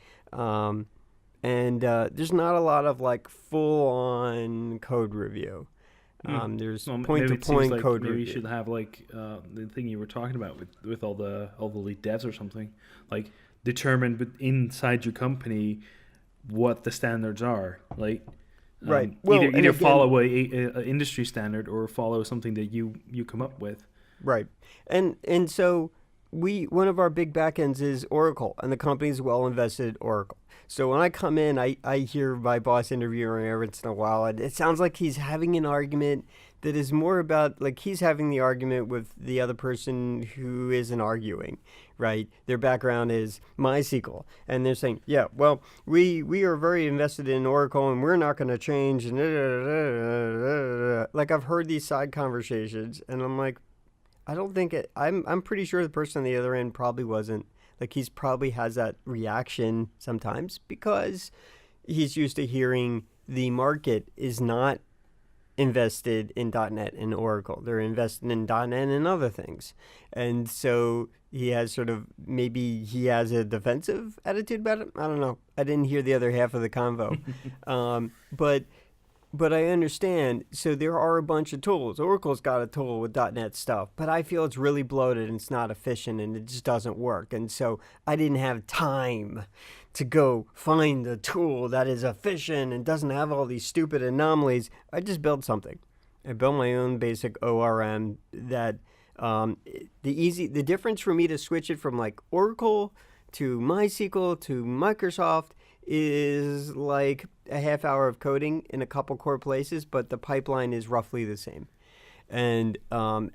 And there's not a lot of like full on code review. There's Well, maybe it seems point-to-point like code maybe you review. should have like the thing you were talking about with all the lead devs or something, like determine inside your company what the standards are. Like Right. Well, and either again, follow a industry standard or follow something that you come up with. right. And so one of our big backends is Oracle, and the company's well invested in Oracle. So when I come in, I hear my boss interviewing every once in a while, and it sounds like he's having an argument that is more about like he's having the argument with the other person who isn't arguing, right? Their background is MySQL, and they're saying, yeah, well, we are very invested in Oracle, and we're not going to change. And like I've heard these side conversations, and I'm like, I don't think it. I'm pretty sure the person on the other end probably wasn't. Like he's probably has that reaction sometimes because he's used to hearing the market is not invested in .NET and Oracle. They're invested in .NET and other things. And so he has sort of, maybe he has a defensive attitude about it. I don't know. I didn't hear the other half of the convo. But I understand. So there are a bunch of tools. Oracle's got a tool with .NET stuff, but I feel it's really bloated and it's not efficient and it just doesn't work. And so I didn't have time to go find a tool that is efficient and doesn't have all these stupid anomalies. I just built something. I built my own basic ORM that the difference for me to switch it from like Oracle to MySQL to Microsoft is like a half hour of coding in a couple core places, but the pipeline is roughly the same. And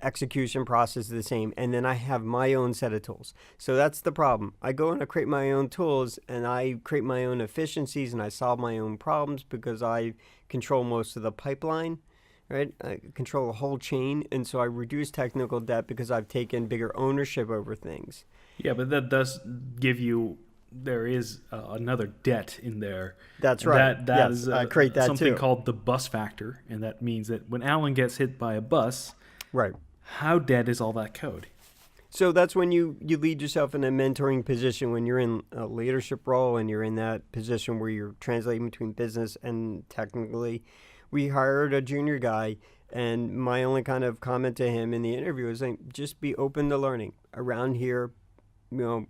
execution process is the same. And then I have my own set of tools. So that's the problem. I go and I create my own tools and I create my own efficiencies and I solve my own problems because I control most of the pipeline, right? I control the whole chain. And so I reduce technical debt because I've taken bigger ownership over things. Yeah, but that does give you. There is another debt in there. That's And right. That Yes, is I create that something too. called the bus factor, and that means that when Alan gets hit by a bus, Right. how dead is all that code? So that's when you lead yourself in a mentoring position, when you're in a leadership role and you're in that position where you're translating between business and technically. We hired a junior guy, and my only kind of comment to him in the interview was like, just be open to learning. Around here, you know,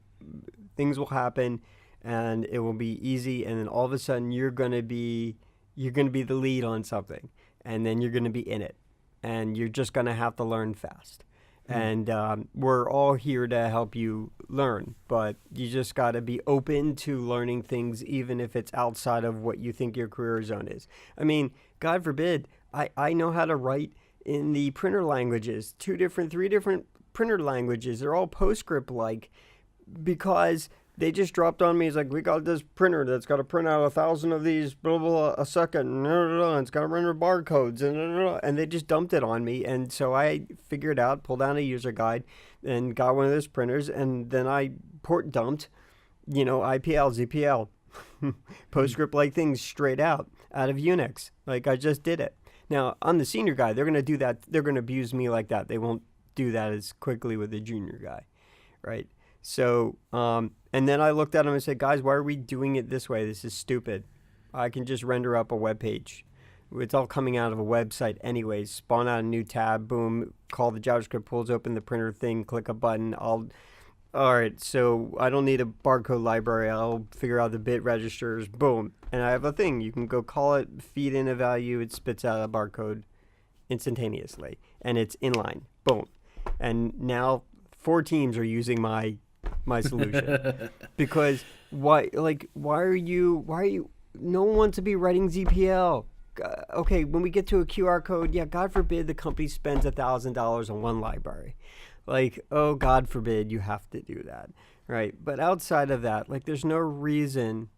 things will happen and it will be easy, and then all of a sudden you're going to be the lead on something, and then you're going to be in it, and you're just going to have to learn fast. And we're all here to help you learn, but you just got to be open to learning things, even if it's outside of what you think your career zone is. I mean, God forbid, I know how to write in the printer languages, three different printer languages. They're all PostScript-like because they just dropped on me. It's like, we got this printer that's got to print out 1,000 of these, blah, blah, blah, a second, and it's got to render barcodes, and they just dumped it on me. And so I figured out, pulled down a user guide, and got one of those printers, and then I port dumped, IPL, ZPL, PostScript-like things straight out of Unix. Like, I just did it. Now, I'm the senior guy. They're going to do that. They're going to abuse me like that. They won't do that as quickly with the junior guy, right? So, and then I looked at them and said, guys, why are we doing it this way? This is stupid. I can just render up a web page. It's all coming out of a website anyways. Spawn out a new tab, boom, call the JavaScript, pulls open the printer thing, click a button. All right, so I don't need a barcode library. I'll figure out the bit registers, boom. And I have a thing. You can go call it, feed in a value, it spits out a barcode instantaneously. And it's inline, boom. And now 4 teams are using my solution because why are you no one wants to be writing ZPL. Okay, when we get to a QR code, yeah, God forbid the company spends $1,000 on one library. Like, oh, God forbid you have to do that, right? But outside of that, like, there's no reason,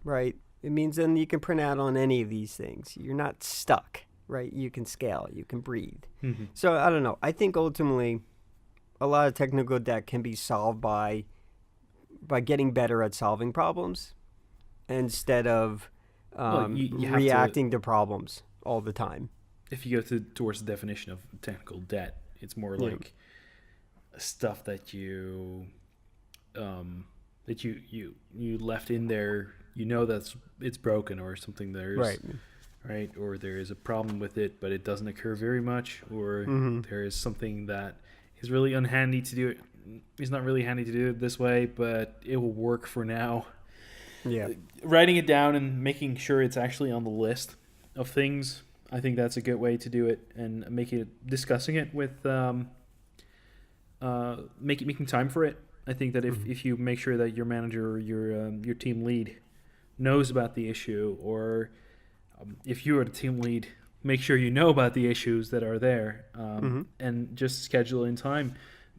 right? It means then you can print out on any of these things. You're not stuck, right? You can scale, you can breathe. Mm-hmm. So I don't know. I think ultimately a lot of technical debt can be solved by getting better at solving problems instead of you have reacting to problems all the time. If you go towards the definition of technical debt, it's more like stuff that you you left in there. That's it's broken or something. There's Right. right? Or there is a problem with it, but it doesn't occur very much, or Mm-hmm. there is something that is really unhandy to do it. It's not really handy to do it this way, but it will work for now. Yeah. Writing it down and making sure it's actually on the list of things, I think that's a good way to do it, and discussing it with making time for it. I think that Mm-hmm. if you make sure that your manager or your team lead knows about the issue, or if you are the team lead, make sure you know about the issues that are there, Mm-hmm. and just schedule in time.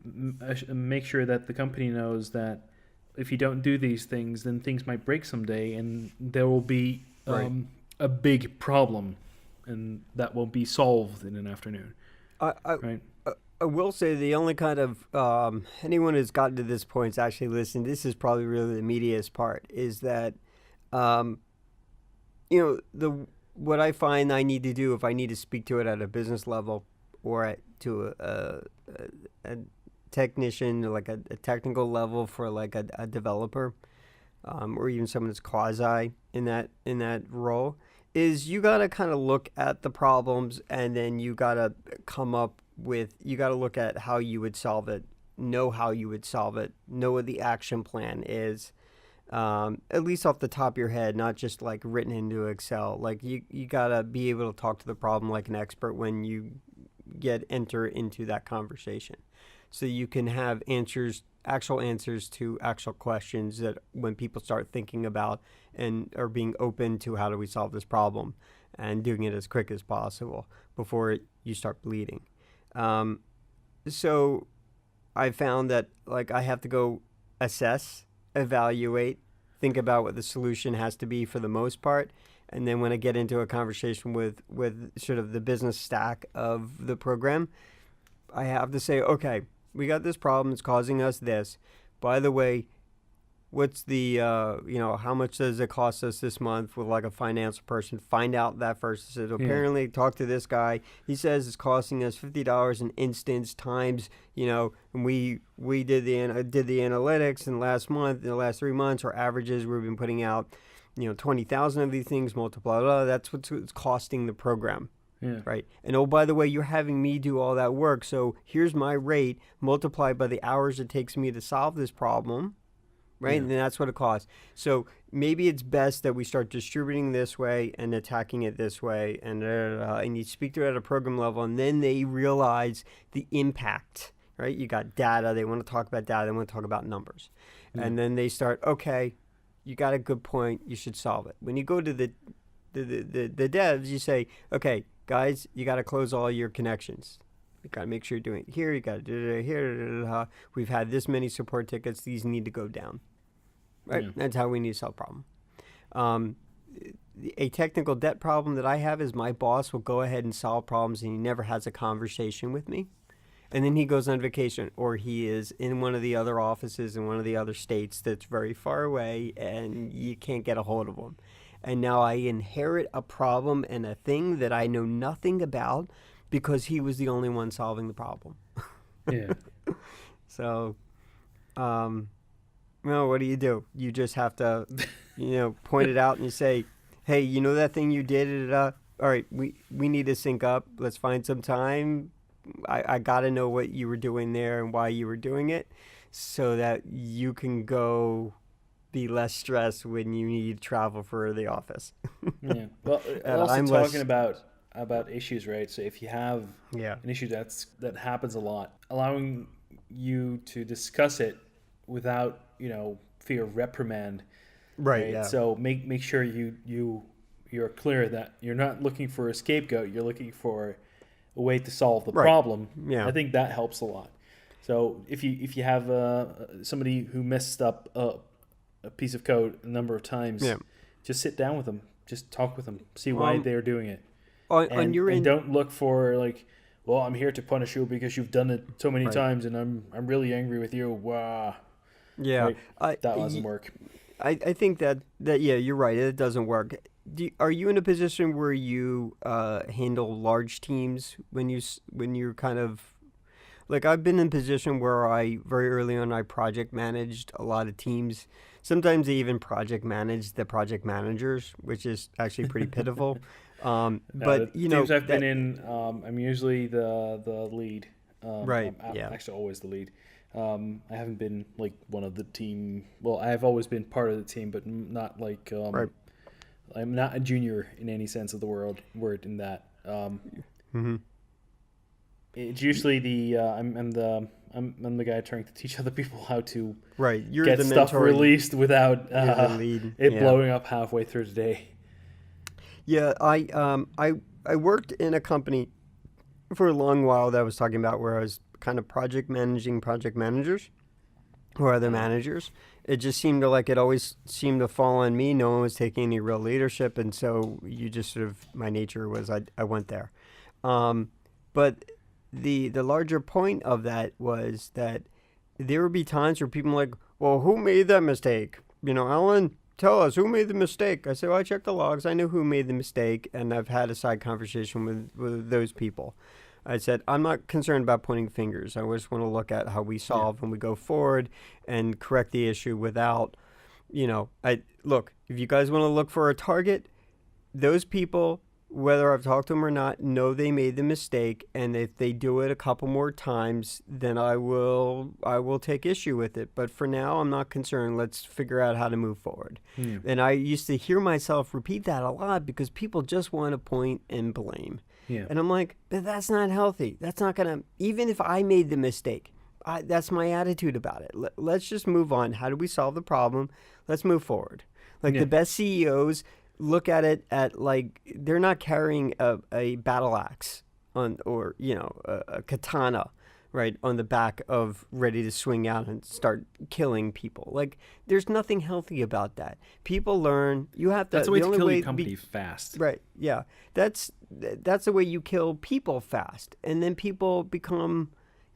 Make sure that the company knows that if you don't do these things, then things might break someday, and there will be Right. a big problem, and that won't be solved in an afternoon, I, I right? I will say the only kind of anyone who's gotten to this point is actually listening. This is probably really the meatiest part. Is that um, the what I find I need to do if I need to speak to it at a business level or to a technician, like a technical level for like a developer, or even someone that's quasi in that role, is you got to kind of look at the problems and then you got to you got to look at how you would solve it, know how you would solve it, know what the action plan is, at least off the top of your head, not just like written into Excel. Like you gotta be able to talk to the problem like an expert when you enter into that conversation, so you can have actual answers to actual questions that when people start thinking about and are being open to how do we solve this problem, and doing it as quick as possible before you start bleeding. Um, so I found that like I have to go assess, evaluate, think about what the solution has to be for the most part, and then when I get into a conversation with sort of the business stack of the program, I have to say, okay, we got this problem. It's causing us this. By the way, what's the how much does it cost us this month with like a financial person? Find out that first. So Yeah, apparently talk to this guy. He says it's costing us $50 an instance times, and we did the analytics, and last month, in the last 3 months, our averages we've been putting out 20,000 of these things, multiply blah, that's what's it's costing the program. yeah, Right. And oh, by the way, you're having me do all that work. So here's my rate multiplied by the hours it takes me to solve this problem. Right. yeah, And then that's what it costs. So maybe it's best that we start distributing this way and attacking it this way. And you speak to it at a program level, and then they realize the impact. Right. You got data. They want to talk about data. They want to talk about numbers. yeah, And then they start, okay, you got a good point. You should solve it. When you go to the devs, you say, okay, guys, you got to close all your connections. You got to make sure you're doing it here. You got to do it here. We've had this many support tickets. These need to go down. Right? yeah, That's how we need to solve problem. Um, a technical debt problem that I have is my boss will go ahead and solve problems, and he never has a conversation with me. And then he goes on vacation, or he is in one of the other offices in one of the other states that's very far away, and you can't get a hold of him. And now I inherit a problem and a thing that I know nothing about because he was the only one solving the problem. yeah, So, well, what do? You just have to, point it out and you say, hey, that thing you did? All right, we need to sync up. Let's find some time. I got to know what you were doing there and why you were doing it so that you can go be less stressed when you need to travel for the office. yeah. Well, And also I'm talking less, about issues, right? So if you have yeah, an issue that happens a lot, allowing you to discuss it without fear of reprimand, right, right? yeah, So make sure you're clear that you're not looking for a scapegoat. You're looking for a way to solve the right, problem. yeah, I think that helps a lot. So if you have somebody who messed up a piece of code a number of times, yeah. just sit down with them, just talk with them, see why Um, they're doing it, on your and end, don't look for like, well, I'm here to punish you because you've done it so many right, times, and I'm really angry with you. Wow, yeah. right? That doesn't work. I think that yeah, you're right. It doesn't work. Are you in a position where you handle large teams when you're kind of like I've been in a position where I very early on I project managed a lot of teams. Sometimes they even project manage the project managers, which is actually pretty pitiful. But The teams I've been in, I'm usually the lead. right, I'm yeah, actually always the lead. I haven't been like one of the team. Well, I have always been part of the team, but not like right. I'm not a junior in any sense of the word in that. Hmm. It's usually I'm the guy trying to teach other people how to Right, you're get the stuff mentor. released without You're the lead. it Yeah, blowing up halfway through the day. yeah. I worked in a company for a long while that I was talking about where I was kind of project managing project managers or other Uh-huh. managers. It just seemed to like it always seemed to fall on me. No one was taking any real leadership, and so you just sort of my nature was I went there. Um, but the larger point of that was that there would be times where people were like, well, who made that mistake? Alan, tell us who made the mistake. I said, well, I checked the logs. I knew who made the mistake, and I've had a side conversation with those people. I said, I'm not concerned about pointing fingers. I just want to look at how we Yeah. solve when we go forward and correct the issue without, I look, if you guys want to look for a target, those people, whether I've talked to them or not, know they made the mistake, and if they do it a couple more times, then I will take issue with it. But for now, I'm not concerned. Let's figure out how to move forward. Yeah. And I used to hear myself repeat that a lot because people just want to point and blame. Yeah. And I'm like, but that's not healthy. That's not gonna. Even if I made the mistake, that's my attitude about it. Let's just move on. How do we solve the problem? Let's move forward. Like Yeah. the best CEOs look at it at like they're not carrying a battle axe on or a katana right on the back of ready to swing out and start killing people. Like there's nothing healthy about that. People learn. You have to. That's a way The to only kill way your company fast. right. Yeah. That's the way you kill people fast, and then people become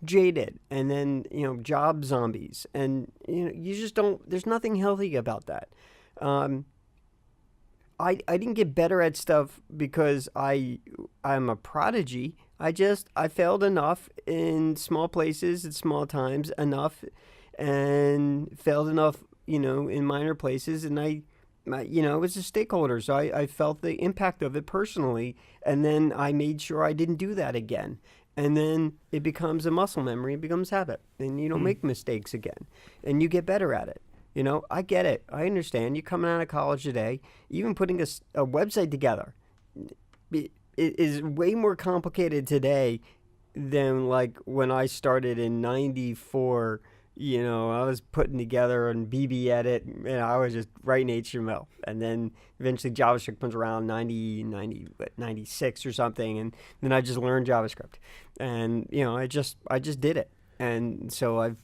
jaded, and then job zombies, and you just don't. There's nothing healthy about that. Um, I didn't get better at stuff because I'm a prodigy. I failed enough in small places at small times enough, and failed enough in minor places, and I was a stakeholder, so I felt the impact of it personally, and then I made sure I didn't do that again. And then it becomes a muscle memory, it becomes habit, and you don't Hmm. make mistakes again, and you get better at it. I get it. I understand. You're coming out of college today, even putting a website together. It is way more complicated today than like when I started in '94. I was putting together on BB Edit, and I was just writing HTML. And then eventually JavaScript comes around 96 or something, and then I just learned JavaScript. And I just did it. And so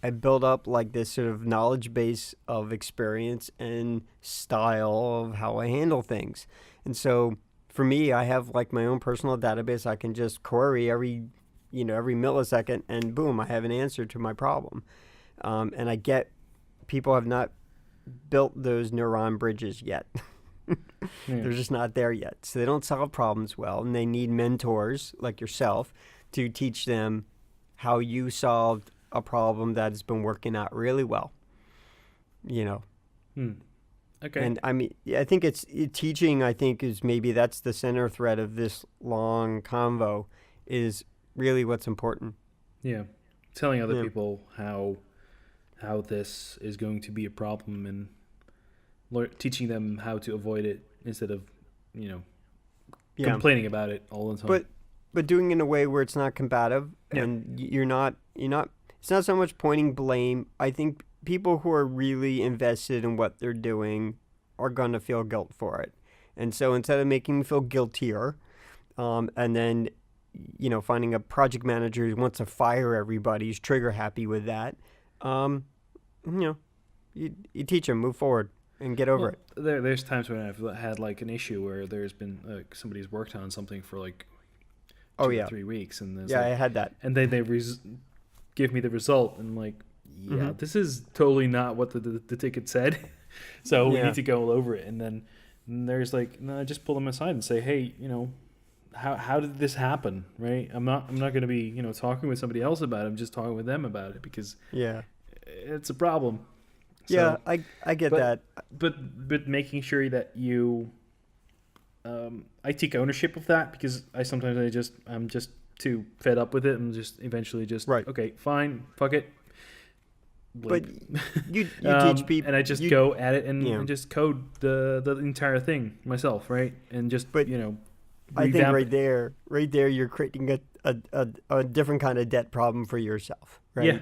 I built up like this sort of knowledge base of experience and style of how I handle things. And so for me, I have like my own personal database. I can just query every millisecond, and boom, I have an answer to my problem. And I get people have not built those neuron bridges yet. Yeah. They're just not there yet. So they don't solve problems well, and they need mentors like yourself to teach them how you solved a problem that has been working out really well. You know, Hmm. Okay. and I mean, I think teaching. I think is maybe that's the center thread of this long convo, is really what's important. Yeah. Telling other Yeah, people how this is going to be a problem and teaching them how to avoid it instead of you know yeah, complaining about it all the time. but doing it in a way where it's not combative, Yeah. and you're not. It's not so much pointing blame. I think people who are really invested in what they're doing are gonna feel guilt for it, and so instead of making me feel guiltier, and then finding a project manager who wants to fire everybody, who's trigger happy with that, um, you know, you teach them, move forward, and get over Well, it. there's times when I've had like an issue where there's been somebody's worked on something for like Oh 2 or yeah, 3 weeks, and there's yeah, I like, had that. and then they give me the result, and I'm like, yeah, Hmm. this is totally not what the ticket said, so we Yeah, need to go over it. And then there's like, no, I just pull them aside and say, hey, how did this happen, right? I'm not going to be talking with somebody else about it. I'm just talking with them about it because yeah, it's a problem. yeah. So, I get but that. but making sure that you I take ownership of that because I'm just too fed up with it and just eventually just Right. okay, fine, fuck it. But Bleep. you teach people, and I just you go at it you and know. just code the entire thing myself, right? And just But I think revamp it. right there, you're creating a different kind of debt problem for yourself, Yeah, right?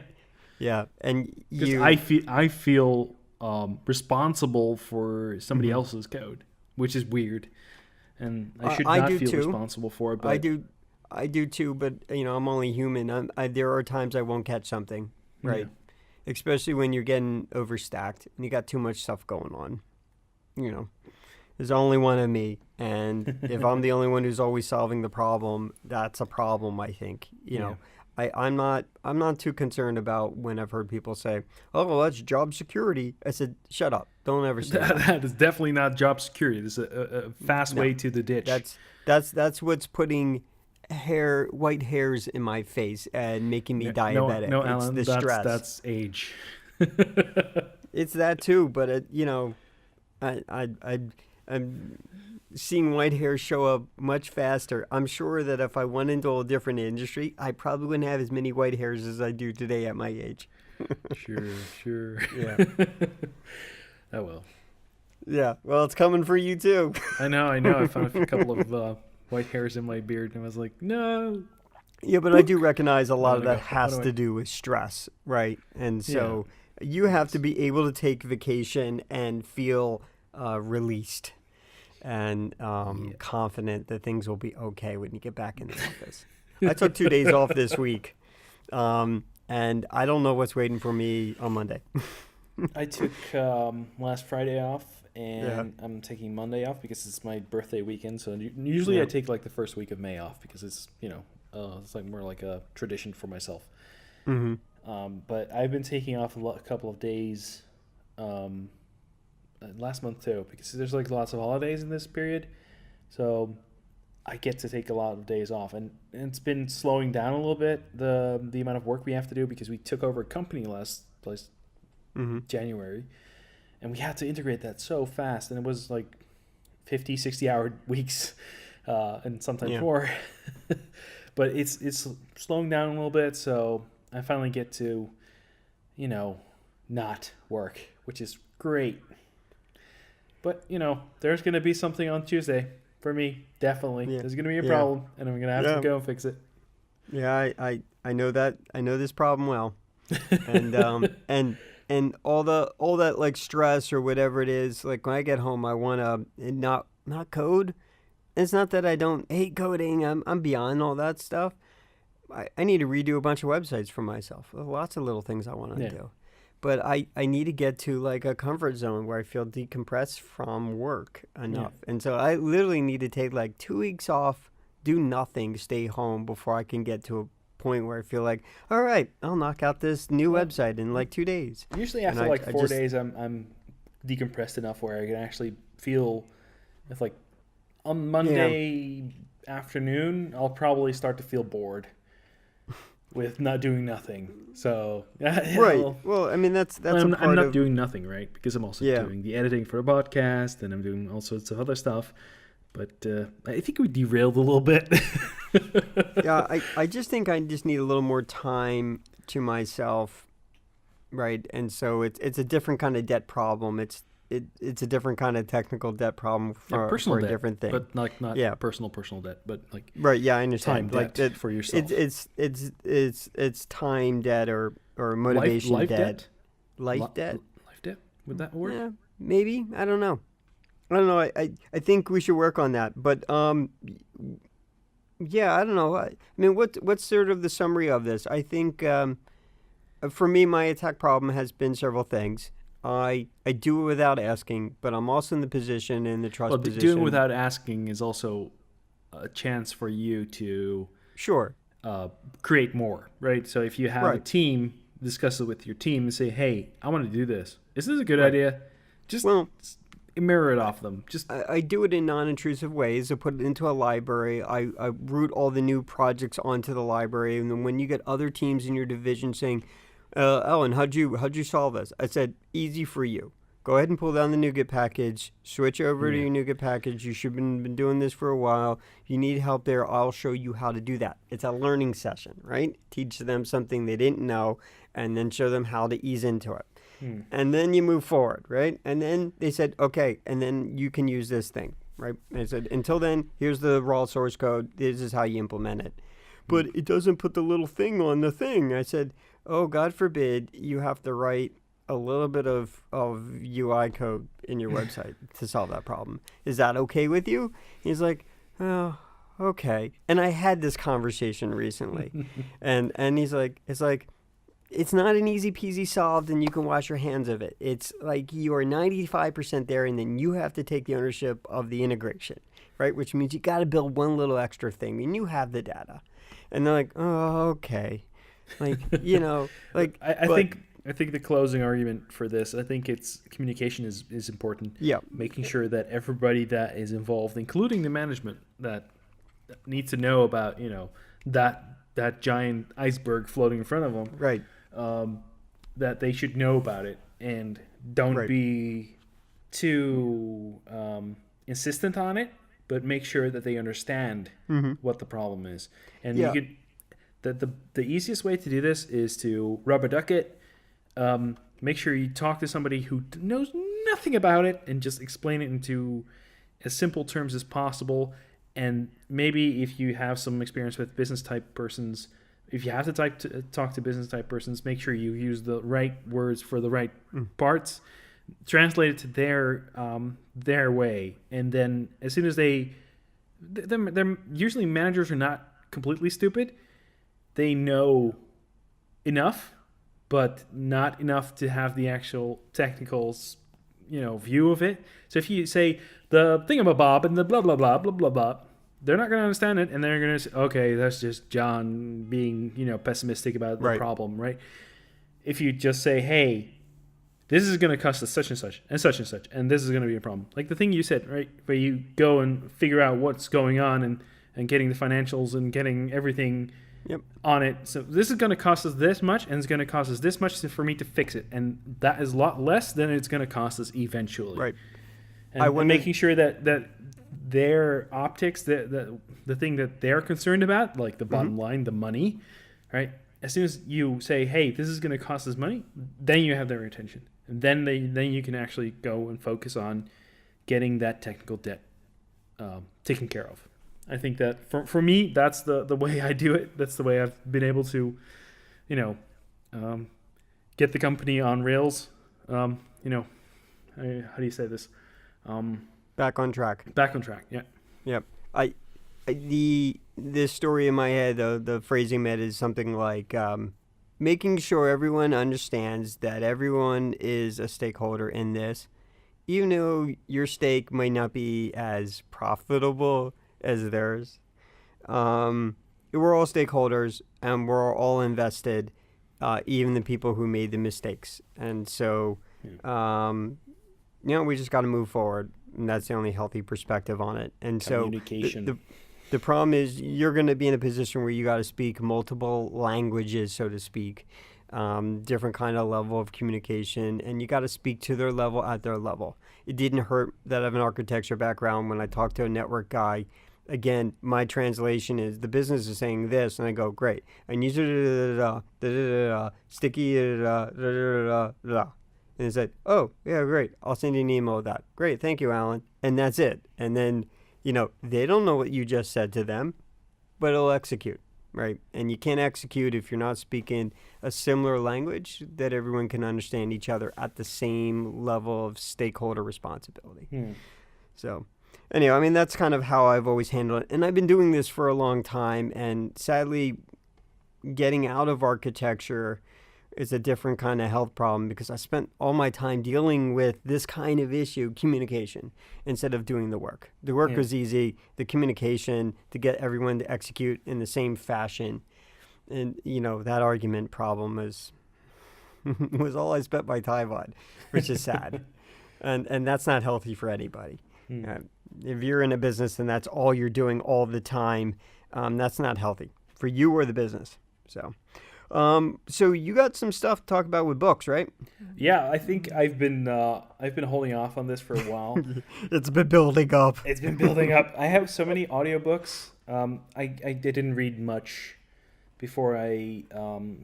Yeah, and because you. I feel responsible for somebody Mhm. else's code, which is weird, and I should I not do feel too. responsible for it. I But do, I do too. But I'm only human. There are times I won't catch something, yeah, right? Especially when you're getting overstacked and you got too much stuff going on. You know, there's only one of me, and if I'm the only one who's always solving the problem, that's a problem. I think. yeah, I'm not too concerned about when I've heard people say, "Oh, well, that's job security." I said, "Shut up! Don't ever say that." that is definitely not job security. This is a fast No, way to the ditch. that's what's putting white hairs in my face and making me Yeah, no, diabetic. no, It's Alan, the stress. that's age. It's that too, but I'm seeing white hair show up much faster. I'm sure that if I went into a different industry, I probably wouldn't have as many white hairs as I do today at my age. Sure, sure. Yeah. Oh well. Yeah. Well, it's coming for you too. I know, I know. I found a couple of white hairs in my beard, and I was like, no. Yeah, but I do recognize a lot Let of it go. that How has do I? to do with stress, right? And Yeah. so you have to Yes. be able to take vacation and feel released and Yeah. confident that things will be okay when you get back in the office. I took 2 days off this week, and I don't know what's waiting for me on Monday. I took last Friday off, Yeah, and I'm taking Monday off because it's my birthday weekend. So usually I yeah. take like the first week of May off because it's like more like a tradition for myself. Mm-hmm. But I've been taking off a couple of days um, last month too because there's like lots of holidays in this period. So I get to take a lot of days off, and it's been slowing down a little bit the amount of work we have to do because we took over a company last Mm-hmm. January, and we had to integrate that so fast, and it was like 50-60 hour weeks and sometimes Yeah. more. But it's slowing down a little bit, so I finally get to not work, which is great. But there's gonna be something on Tuesday for me, definitely. Yeah. There's gonna be a Yeah. problem, and I'm gonna have to Yeah. go and fix it. Yeah. I know that. I know this problem well. And and all that like stress or whatever it is, like when I get home I want to not code. It's not that I don't hate coding. I'm beyond all that stuff. I need to redo a bunch of websites for myself. Lots of little things I want to Yeah. do. But I need to get to like a comfort zone where I feel decompressed from work enough. And so I literally need to take like 2 weeks off, do nothing, stay home before I can get to a point where I feel like, all right, I'll knock out this new Well, website in like 2 days. usually And after like I 4 days, I'm decompressed enough where I can actually feel if like on yeah, Monday afternoon, I'll probably start to feel bored with not doing nothing. So yeah, right. Well, I mean that's a I'm part not of doing nothing, right? Because I'm also yeah. doing the editing for the podcast, and I'm doing all sorts of other stuff. But I think we derailed a little bit. Yeah, I just think I just need a little more time to myself, right? And so it's a different kind of debt problem. It's a different kind of technical debt problem Yeah, personal for a debt, different thing. but like not Yeah. personal debt, but like Right, yeah, I time understand. Like debt for yourself. it's time debt or motivation Life debt, debt, life debt. life debt. Would that work? Yeah, maybe. I don't know. I think we should work on that. But yeah, I don't know. I mean, what's sort of the summary of this? I think for me, my attack problem has been several things. I do it without asking, but I'm also in the position, in the trust Well, position. doing without asking is also a chance for you to Sure. create more, right? So if you have a Right. team, discuss it with your team and say, "Hey, I want to do this. Is this a good Right. idea?" Just Well, mirror it off them. Just I do it in non-intrusive ways. I put it into a library. I route all the new projects onto the library, and then when you get other teams in your division saying, "Ellen, how'd you solve this?" I said, "Easy for you. go ahead and pull down the NuGet package, switch over to Yeah. your NuGet package. You should have been doing this for a while. If you need help there, I'll show you how to do that. It's a learning session, right? Teach them something they didn't know and then show them how to ease into it. And then you move forward, right? And then they said, okay, and then you can use this thing, right? And I said, until then, here's the raw source code. This is how you implement it. But it doesn't put the little thing on the thing. I said, oh, God forbid you have to write a little bit of UI code in your website to solve that problem. Is that okay with you? He's like, oh, okay. And I had this conversation recently. and he's like, it's not an easy peasy solved and you can wash your hands of it. It's like you are 95% there and then you have to take the ownership of the integration, right? Which means you got to build one little extra thing and you have the data. And they're like, oh, okay. Like, like I think the closing argument for this, I think it's communication is important. Yeah. Making sure that everybody that is involved, including the management, that needs to know about, that giant iceberg floating in front of them. Right. That they should know about it and don't Right. be too insistent on it, but make sure that they understand what the problem is. And Yeah. you could, the easiest way to do this is to rubber duck it. Make sure you talk to somebody who knows nothing about it and just explain it into as simple terms as possible. And maybe if you have some experience with business type persons, if you have to talk to business type persons, make sure you use the right words for the right parts, translate it to their way, and then as soon as they're usually managers are not completely stupid. They know enough, but not enough to have the actual technical, view of it. So if you say the thingamabob and the blah blah blah blah blah blah, they're not going to understand it, and they're going to say, okay, that's just John being, pessimistic about the problem, right? If you just say, hey, this is going to cost us such and such and such and such, and this is going to be a problem. Like the thing you said, right, where you go and figure out what's going on and getting the financials and getting everything on it. So this is going to cost us this much, and it's going to cost us this much for me to fix it, and that is a lot less than it's going to cost us eventually. Right. And making sure that their optics, the thing that they're concerned about, like the bottom line, the money, right? As soon as you say, hey, this is going to cost us money, then you have their attention. And then you can actually go and focus on getting that technical debt taken care of. I think that for me, that's the way I do it. That's the way I've been able to, get the company on rails. How do you say this? Back on track. Back on track. Yeah. Yep. This story in my head, the phrasing met is something like making sure everyone understands that everyone is a stakeholder in this, even though your stake might not be as profitable as theirs. We're all stakeholders and we're all invested, even the people who made the mistakes. And so, we just got to move forward. And that's the only healthy perspective on it. And Communication. so the problem is you're going to be in a position where you got to speak multiple languages, so to speak, different kind of level of communication, and you got to speak to their level at their level. It didn't hurt that I have an architecture background. When I talk to a network guy, again, my translation is the business is saying this, and I go, great. And you sticky And they said, oh, yeah, great. I'll send you an email with that. Great. Thank you, Alan. And that's it. And then, they don't know what you just said to them, but it'll execute, right? And you can't execute if you're not speaking a similar language that everyone can understand each other at the same level of stakeholder responsibility. So anyway, that's kind of how I've always handled it. And I've been doing this for a long time. And sadly, getting out of architecture is a different kind of health problem because I spent all my time dealing with this kind of issue, communication, instead of doing the work. The work was easy. The communication to get everyone to execute in the same fashion. And, that argument problem was all I spent my time on, which is sad. And that's not healthy for anybody. If you're in a business and that's all you're doing all the time, that's not healthy for you or the business. So, So you got some stuff to talk about with books, right? Yeah, I think I've been holding off on this for a while. It's been building up. It's been building up. I have so many audiobooks. I didn't read much before I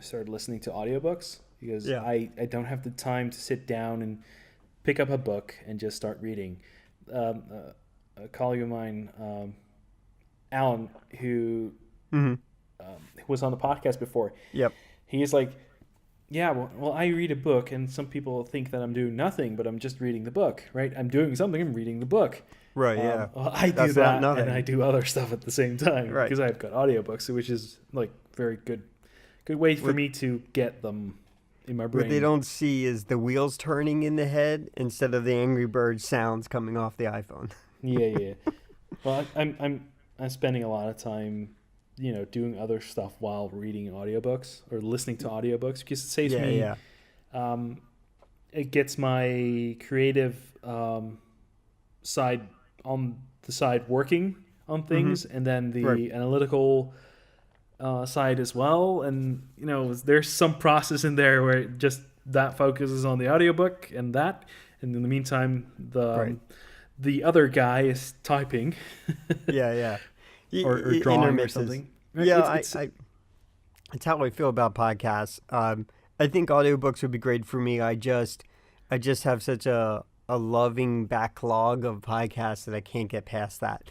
started listening to audiobooks because Yeah. I don't have the time to sit down and pick up a book and just start reading. A colleague of mine, Alan, Mm-hmm. who was on the podcast before, Yep. he is like, yeah, well, I read a book, and some people think that I'm doing nothing, but I'm just reading the book, right? I'm doing something, I'm reading the book. Right. Yeah. Well, I do That's not that, and nothing. I do other stuff at the same time Right. because I've got audiobooks, which is like very good way for What me to get them in my what brain. they don't see is the wheels turning in the head instead of the Angry Bird sounds coming off the iPhone. Yeah. Well, I'm spending a lot of time, doing other stuff while reading audiobooks or listening to audiobooks because it saves Yeah. me. Yeah. It gets my creative side on the side working on Mm-hmm. things, and then the Right. analytical side as well. And there's some process in there where it just that focuses on the audiobook and that, and in the meantime, Right. the other guy is typing Yeah. Yeah. or drawing or Intermixes. something. Right? Yeah. It's It's how I feel about podcasts. I think audiobooks would be great for me. I just have such a loving backlog of podcasts that I can't get past that.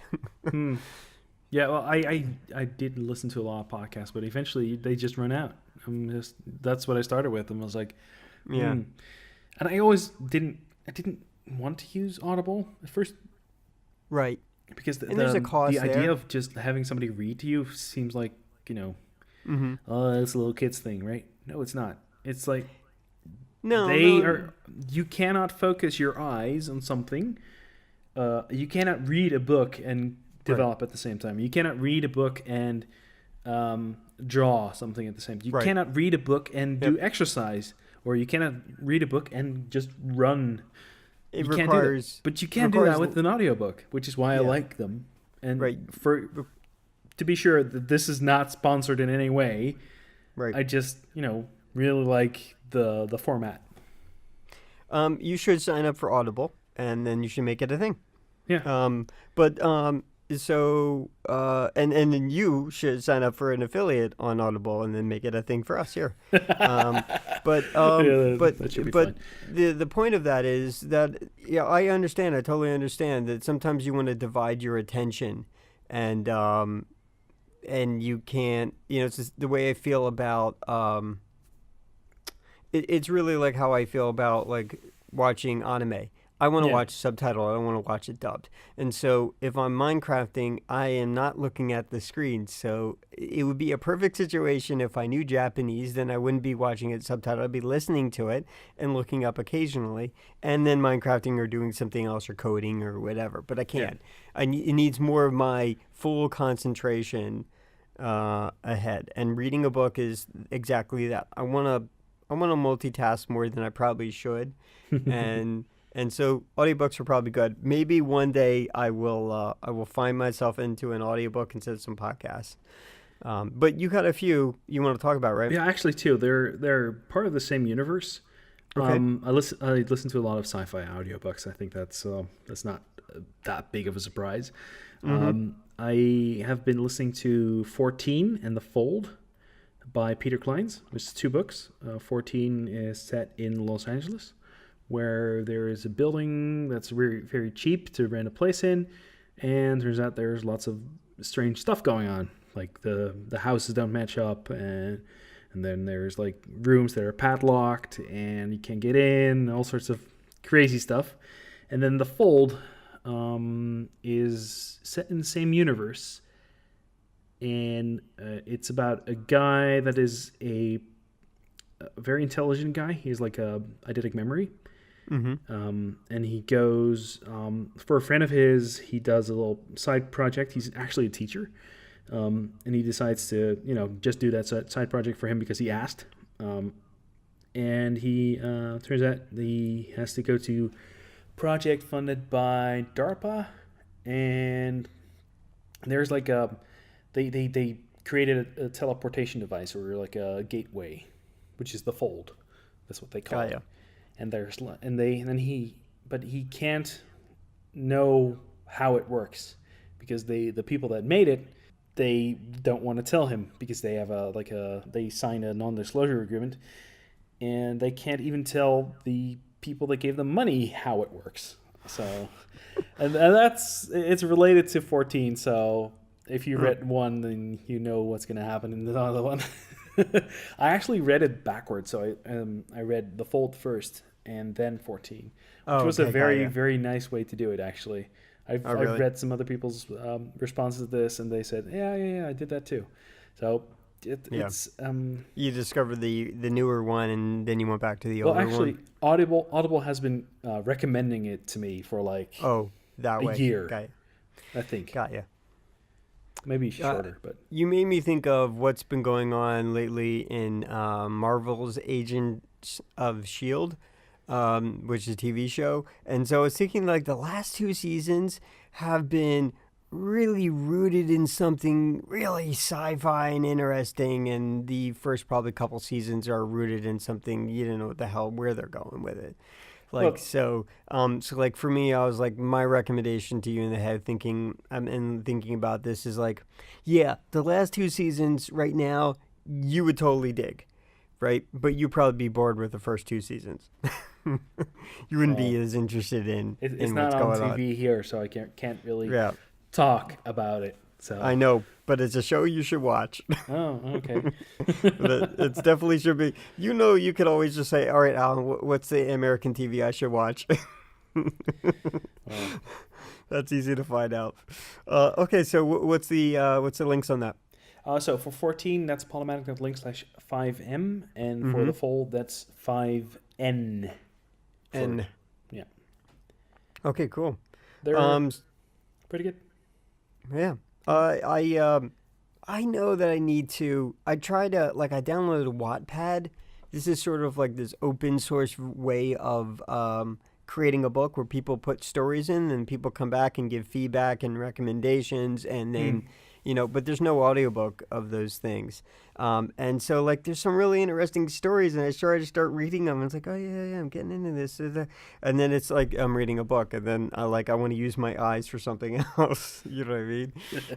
hmm. Yeah, well, I did listen to a lot of podcasts, but eventually they just run out. That's what I started with, and I was like, Yeah. and I didn't want to use Audible at first Right. because And there's a cost the idea there. of just having somebody read to you seems like Mm-hmm. oh, it's a little kid's thing, right? No, it's not. It's like No, they no. are. You cannot focus your eyes on something. You cannot read a book and develop at the same time. You cannot read a book and draw something at the same time. You Right. cannot read a book and do Yep. exercise, or you cannot read a book and just run. It You can't do that. requires. But you can do that requires with an audiobook, which is why I Yeah. like them. And Right. to be sure that this is not sponsored in any way, Right. I just really like the format. You should sign up for Audible, and then you should make it a thing. Yeah. But and then you should sign up for an affiliate on Audible, and then make it a thing for us here. Um, but that should be fine. the point of that is that I understand. I totally understand that sometimes you want to divide your attention, and you can't. It's just the way I feel about it's really like how I feel about like watching anime. I want to Yeah. watch subtitle. I don't want to watch it dubbed. And so if I'm Minecrafting, I am not looking at the screen. So it would be a perfect situation if I knew Japanese, then I wouldn't be watching it subtitled. I'd be listening to it and looking up occasionally, and then Minecrafting or doing something else or coding or whatever. But I can't. It needs more of my full concentration ahead. And reading a book is exactly that. I want to multitask more than I probably should, and so audiobooks are probably good. Maybe one day I will find myself into an audiobook instead of some podcasts. But you got a few you want to talk about, right? Yeah, actually, too. They're part of the same universe. Okay. I listen to a lot of sci-fi audiobooks. I think that's not that big of a surprise. I have been listening to 14 and the Fold by Peter Clines, which is 2 books. 14 is set in Los Angeles, where there is a building that's very, very cheap to rent a place in, and turns out there's lots of strange stuff going on. Like the houses don't match up, and then there's like rooms that are padlocked and you can't get in, all sorts of crazy stuff. And then the Fold is set in the same universe, and it's about a guy that is a very intelligent guy. He's like a eidetic memory. And he goes for a friend of his. He does a little side project. He's actually a teacher, and he decides to just do that side project for him because he asked. And he turns out he has to go to project funded by DARPA, and there's like they created a teleportation device, or like a gateway, which is the Fold. That's what they call it. And but he can't know how it works, because the people that made it, they don't want to tell him, because they have they signed a non-disclosure agreement, and they can't even tell the people that gave them money how it works. So, and it's related to 14. So if you read one, then you know what's going to happen in the other one. I actually read it backwards. So I read the Fold first and then 14, which was a very, very nice way to do it, actually. I've read some other people's responses to this, and they said, yeah, I did that too. So it's you discovered the newer one, and then you went back to the older one. Well, actually, Audible has been recommending it to me for like that way. year. Got you. I think. Got you. Maybe shorter, but you made me think of what's been going on lately in Marvel's Agents of S.H.I.E.L.D., which is a TV show. And so I was thinking, like, the last 2 seasons have been really rooted in something really sci-fi and interesting, and the first probably couple seasons are rooted in something you don't know what the hell where they're going with it. Like, so like for me, I was like, my recommendation to you in the head, thinking about this is like, the last 2 seasons right now you would totally dig, right? But you'd probably be bored with the first 2 seasons. You wouldn't be as interested in it's in not what's on going TV on. here, so I can't really talk about it. So I know, but it's a show you should watch. Oh, okay. It definitely should be. You could always just say, all right, Alan, what's the American TV I should watch? That's easy to find out. Okay, so what's the links on that? So for 14, that's Polymatic.link/5M, and for the Fold, that's 5N. N. Yeah. Okay, cool. They're pretty good. Yeah. I know that I need to. I downloaded Wattpad. This is sort of like this open source way of creating a book where people put stories in, and people come back and give feedback and recommendations, and then but there's no audiobook of those things. And so, like, there's some really interesting stories, and I started to start reading them, and it's like, oh, yeah, I'm getting into this. And then it's like I'm reading a book, and then I want to use my eyes for something else. You know what I mean?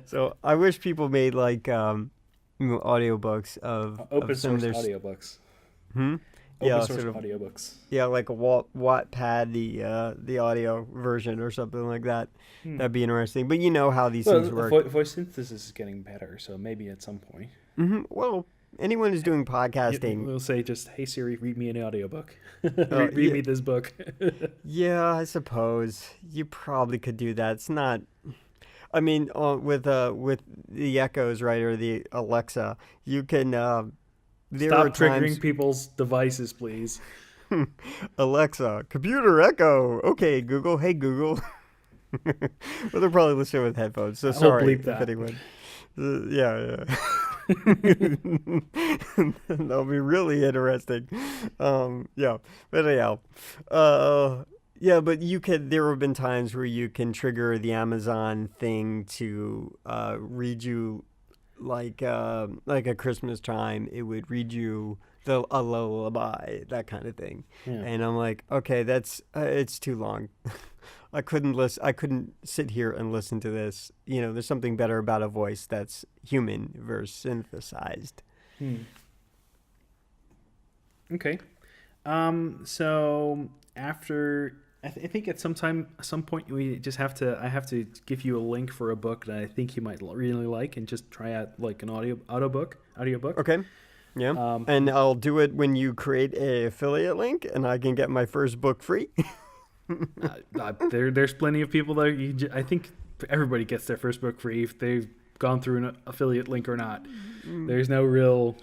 So I wish people made, like, audiobooks of open some of source their... audiobooks. Yeah, source sort of audiobooks. Yeah, like a Wattpad, the audio version or something like that. That'd be interesting. But you know how these things work. Voice synthesis is getting better, so maybe at some point. Well, anyone who's doing podcasting... We'll say just, hey Siri, read me an audiobook. read me this book. Yeah, I suppose. You probably could do that. It's not... I mean, with the Echoes, right, or the Alexa, you can... Stop triggering people's devices, please. Alexa, computer echo. Okay, Google. Hey, Google. Well, they're probably listening with headphones, so sorry bleep that. if anyone. Yeah. That'll be really interesting. Yeah, but anyhow, yeah, but you could. There have been times where you can trigger the Amazon thing to read you. Like a Christmas time, it would read you a lullaby, that kind of thing. Yeah. And I'm like, okay, that's it's too long. I couldn't sit here and listen to this. There's something better about a voice that's human versus synthesized. Okay. So after. I think at some point, I have to give you a link for a book that I think you might really like, and just try out like an audiobook. Okay. Yeah. And I'll do it when you create a affiliate link, and I can get my first book free. There's plenty of people that I think everybody gets their first book free if they've gone through an affiliate link or not. There's no real,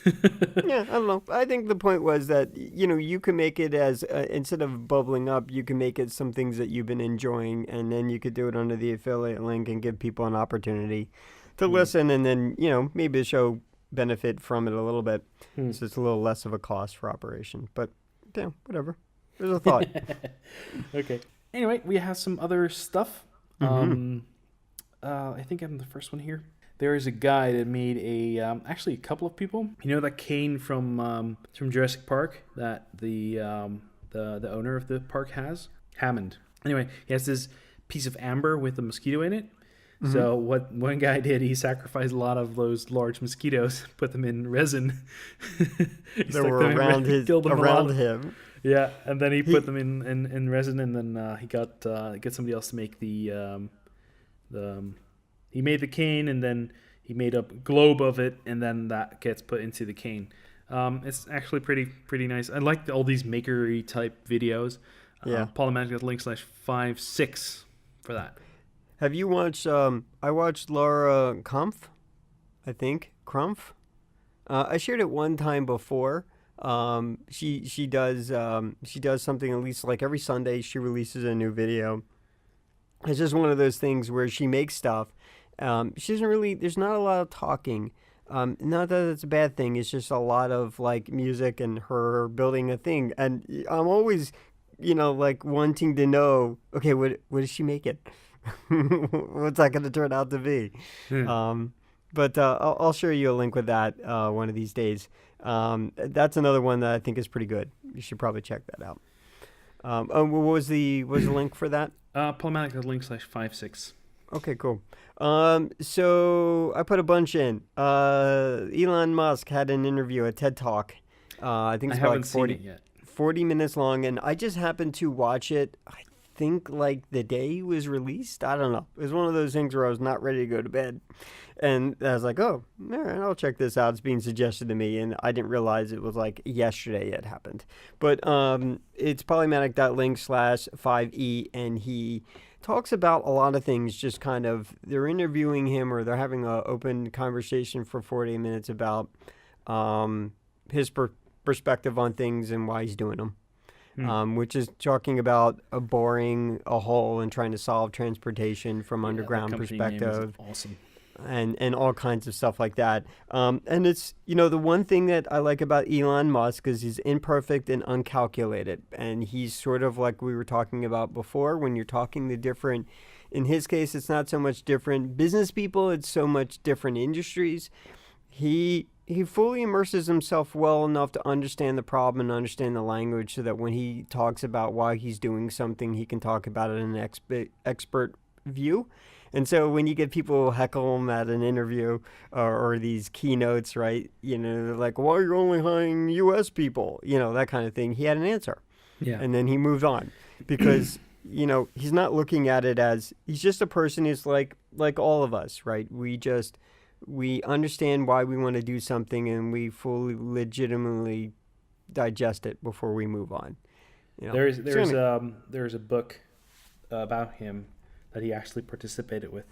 Yeah, I don't know. I think the point was that, you can make it as, instead of bubbling up, you can make it some things that you've been enjoying, and then you could do it under the affiliate link and give people an opportunity to listen, and then, maybe the show benefit from it a little bit. So it's a little less of a cost for operation. But, whatever. There's a thought. Okay. Anyway, we have some other stuff. I think I'm the first one here. there is a guy that made actually a couple of people. You know that cane from Jurassic Park that the owner of the park has? Hammond. Anyway, he has this piece of amber with a mosquito in it. Mm-hmm. So what one guy did, he sacrificed a lot of those large mosquitoes, put them in resin. They were killed them around him. Yeah, and then he put them in resin, and then he got somebody else to make he made the cane, and then he made a globe of it, and then that gets put into the cane. It's actually pretty nice. I like all these makery type videos. Yeah. Polymatic.56 for that. Have you watched? I watched Laura Kampf, I think Crumpf. I shared it one time before. She does something at least like every Sunday. She releases a new video. It's just one of those things where she makes stuff. She doesn't really. There's not a lot of talking. Not that it's a bad thing. It's just a lot of like music and her building a thing. And I'm always, like wanting to know. Okay, what is she making? What's that going to turn out to be? But I'll share you a link with that one of these days. That's another one that I think is pretty good. You should probably check that out. What was the link for that? Polymatic.link/56. Okay, cool. So I put a bunch in. Elon Musk had an interview, a TED Talk. I think it's about like 40 minutes long, and I just happened to watch it. I think like the day it was released. I don't know. It was one of those things where I was not ready to go to bed, and I was like, "Oh, all right, I'll check this out." It's being suggested to me, and I didn't realize it was like yesterday it happened. But it's Polymatic.link/5e, and he talks about a lot of things. Just kind of they're interviewing him, or they're having an open conversation for 40 minutes about his perspective on things and why he's doing them. Which is talking about boring a hole and trying to solve transportation from underground perspective. Awesome. And all kinds of stuff like that. And it's, the one thing that I like about Elon Musk is he's imperfect and uncalculated. And he's sort of like we were talking about before, when you're talking the different, in his case, it's not so much different business people, it's so much different industries. He fully immerses himself well enough to understand the problem and understand the language so that when he talks about why he's doing something, he can talk about it in an expert view. And so when you get people heckle him at an interview or these keynotes, right, they're like, why are you only hiring U.S. people? That kind of thing. He had an answer. Yeah. And then he moved on because, he's not looking at it as he's just a person who's like all of us, right? We understand why we want to do something, and we fully legitimately digest it before we move on. There's a book about him that he actually participated with.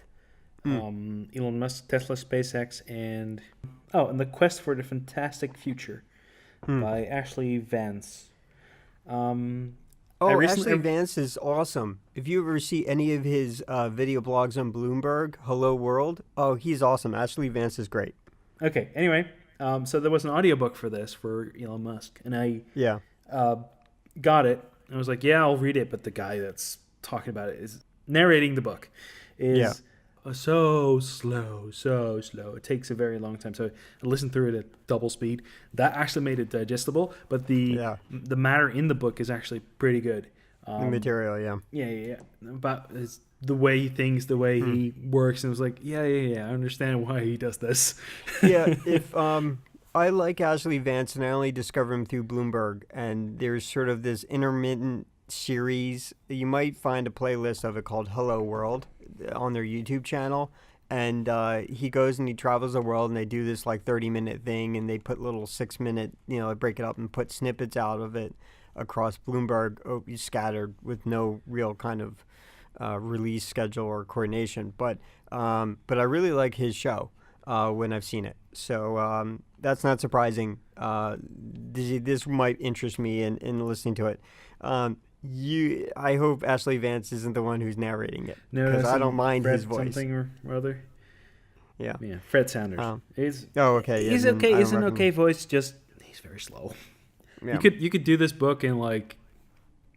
Elon Musk, Tesla, SpaceX, and The Quest for the Fantastic Future by Ashley Vance. Ashley Vance is awesome. If you ever see any of his video blogs on Bloomberg, Hello World, he's awesome. Ashley Vance is great. Okay, anyway, so there was an audiobook for this for Elon Musk, and I got it. I was like, yeah, I'll read it, but the guy that's talking about it is narrating the book is so slow. It takes a very long time. So I listened through it at double speed. That actually made it digestible, but the matter in the book is actually pretty good. The material, Yeah. About the way he thinks, the way he works, and it was like, I understand why he does this. If I like Ashley Vance, and I only discovered him through Bloomberg, and there's sort of this intermittent series. You might find a playlist of it called Hello World on their YouTube channel, and he goes and he travels the world, and they do this like 30-minute thing, and they put little 6-minute, break it up and put snippets out of it across Bloomberg, scattered with no real kind of release schedule or coordination. But I really like his show when I've seen it, so that's not surprising. This might interest me in listening to it. I hope Ashley Vance isn't the one who's narrating it, because I don't mind his voice. Something or other. Yeah. Fred Sanders. Okay. He's okay. He's an okay voice. Just he's very slow. Yeah. You could do this book in like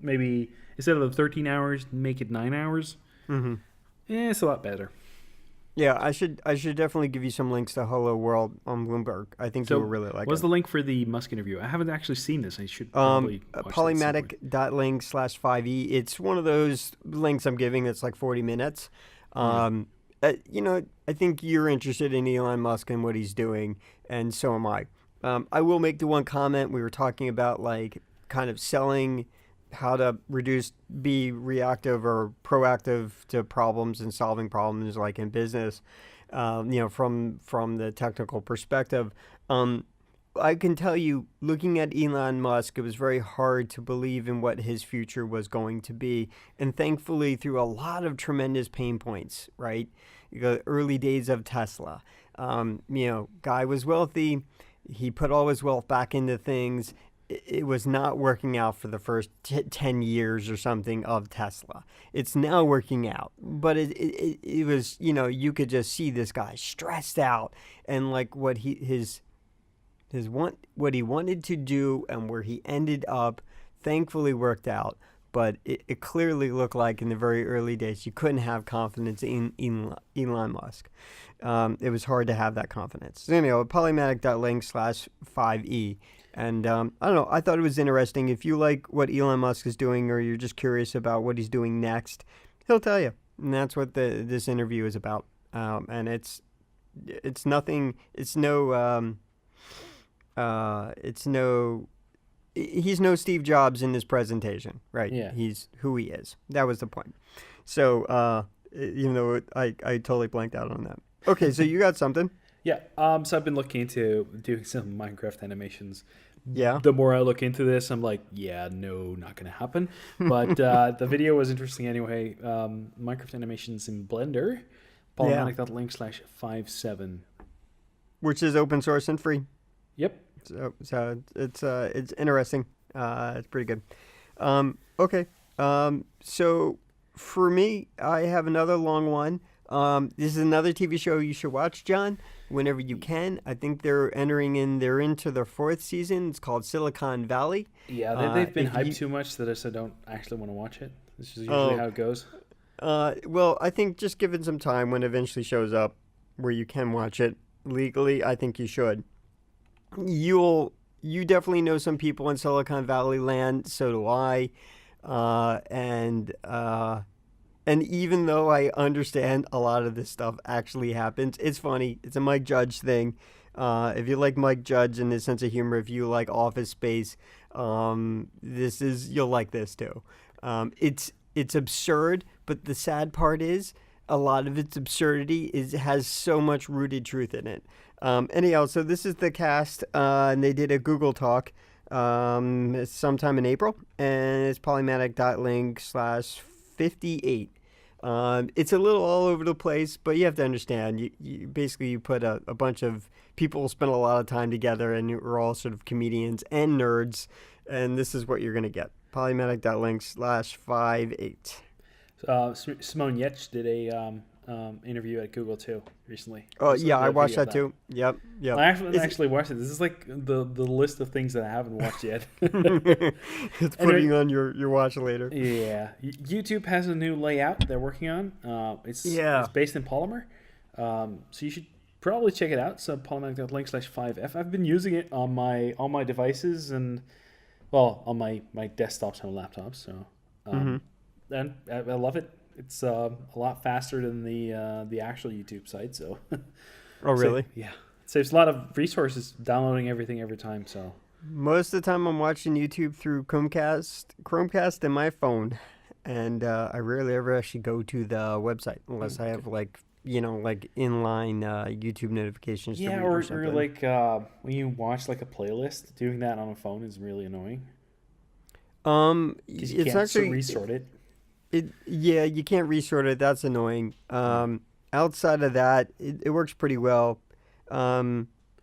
maybe instead of 13 hours, make it 9 hours. Mm-hmm. It's a lot better. Yeah, I should definitely give you some links to Hello World on Bloomberg. I think you will So, really like what's it. the link for the Musk interview? I haven't actually seen this. I should probably watch that at some point. Polymatic.link/5e. It's one of those links I'm giving that's like 40 minutes. Yeah. I think you're interested in Elon Musk and what he's doing, and so am I. I will make the one comment we were talking about, like kind of selling how to be reactive or proactive to problems and solving problems, like in business. From the technical perspective. Um, I can tell you, looking at Elon Musk, it was very hard to believe in what his future was going to be. And thankfully, through a lot of tremendous pain points, right? The early days of Tesla. Guy was wealthy. He put all his wealth back into things. It was not working out for the first 10 years or something of Tesla. It's now working out. But it was, you could just see this guy stressed out and like what he wanted to do and where he ended up thankfully worked out, but it clearly looked like in the very early days you couldn't have confidence in Elon Musk. It was hard to have that confidence. So anyway, polymatic.link/5e. And I don't know, I thought it was interesting. If you like what Elon Musk is doing or you're just curious about what he's doing next, he'll tell you. And that's what this interview is about. And it's nothing, it's no he's no Steve Jobs in this presentation, right? Yeah. He's who he is. That was the point. So even though I totally blanked out on that. Okay, so you got something. Yeah. So I've been looking into doing some Minecraft animations. Yeah. The more I look into this, I'm like, yeah, no, not going to happen. But the video was interesting anyway. Minecraft animations in Blender. Yeah. Polymatic.link/57. Which is open source and free. Yep. So it's interesting. It's pretty good. Okay. So for me, I have another long one. This is another TV show you should watch, John, whenever you can. I think they're into their fourth season. It's called Silicon Valley. Yeah, they've been hyped too much that I said don't actually want to watch it. This is usually how it goes. Well, I think just give it some time when it eventually shows up where you can watch it legally. I think you should. You definitely know some people in Silicon Valley land. So do I. And even though I understand a lot of this stuff actually happens, it's funny. It's a Mike Judge thing. If you like Mike Judge and his sense of humor, if you like Office Space, you'll like this too. It's absurd, but the sad part is a lot of its absurdity has so much rooted truth in it. Anyhow, so this is the cast, and they did a Google Talk sometime in April, and it's polymatic.link/58. It's a little all over the place, but you have to understand. You basically put a bunch of people spend a lot of time together, and we're all sort of comedians and nerds, and this is what you're going to get. Polymatic.link/58. Simone Yetch did a interview at Google too recently. Oh yeah, I watched that too. Yep. I actually watched it. This is like the list of things that I haven't watched yet. It's putting on your watch later. Yeah, YouTube has a new layout they're working on. It's based in Polymer, so you should probably check it out. So polymatic.link/5f. I've been using it on my devices and on my desktops and laptops. So and I love it. It's a lot faster than the actual YouTube site. So. Oh really? Yeah. It saves a lot of resources downloading everything every time. So. Most of the time I'm watching YouTube through Chromecast and my phone, and I rarely ever actually go to the website unless I have like inline YouTube notifications. Yeah, to read or like when you watch like a playlist, doing that on a phone is really annoying. Because you can't actually resort it. You can't resort it. That's annoying. Outside of that, it works pretty well.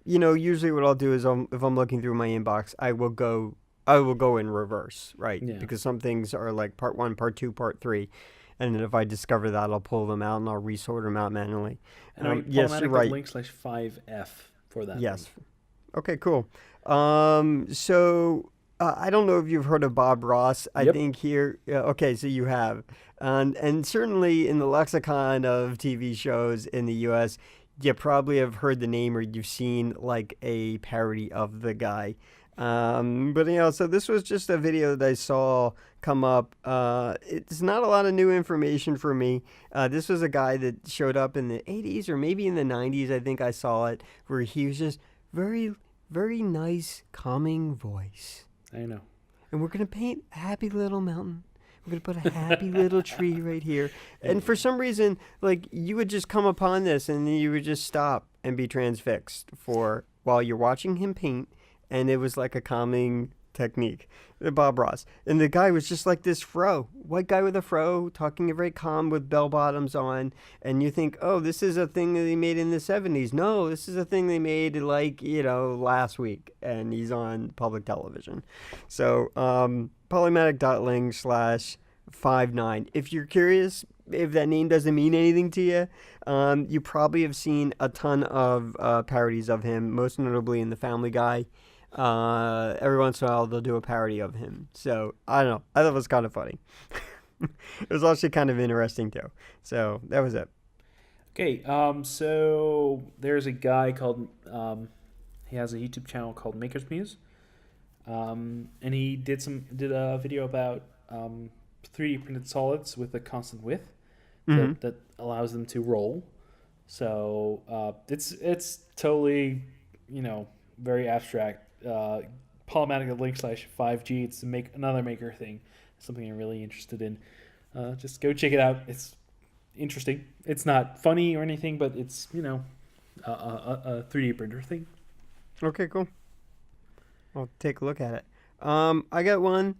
Usually what I'll do is if I'm looking through my inbox, I will go in reverse, right? Yeah. Because some things are like part 1, part 2, part 3. And then if I discover that, I'll pull them out and I'll resort them out manually. Yes, you're right. Link/5f for that. Yes. Thing. Okay, cool. So I don't know if you've heard of Bob Ross. I think here. Okay, so you have. And certainly in the lexicon of TV shows in the U.S., you probably have heard the name or you've seen like a parody of the guy. But so this was just a video that I saw come up. It's not a lot of new information for me. This was a guy that showed up in the 80s or maybe in the 90s. I think I saw it where he was just very, very nice, calming voice. I know. And we're going to paint a happy little mountain. We're going to put a happy little tree right here. And for some reason, like, you would just come upon this and you would just stop and be transfixed for while you're watching him paint. And it was like a calming technique. Bob Ross. And the guy was just like this fro. White guy with a fro, talking very calm with bell bottoms on. And you think, oh, this is a thing that they made in the 70s. No, this is a thing they made like, last week. And he's on public television. So, Polymatic.ling/59. If you're curious if that name doesn't mean anything to you, you probably have seen a ton of parodies of him, most notably in The Family Guy. Every once in a while, they'll do a parody of him. So, I don't know. I thought it was kind of funny. It was actually kind of interesting, too. So, that was it. Okay, so there's a guy called, he has a YouTube channel called Maker's Muse. And he did a video about 3D printed solids with a constant width that allows them to roll. So it's totally, very abstract. Polymatic.link/5G. It's to make another maker thing. Something I'm really interested in. Just go check it out. It's interesting. It's not funny or anything, but it's a 3D printer thing. Okay, cool. I'll take a look at it. I got one.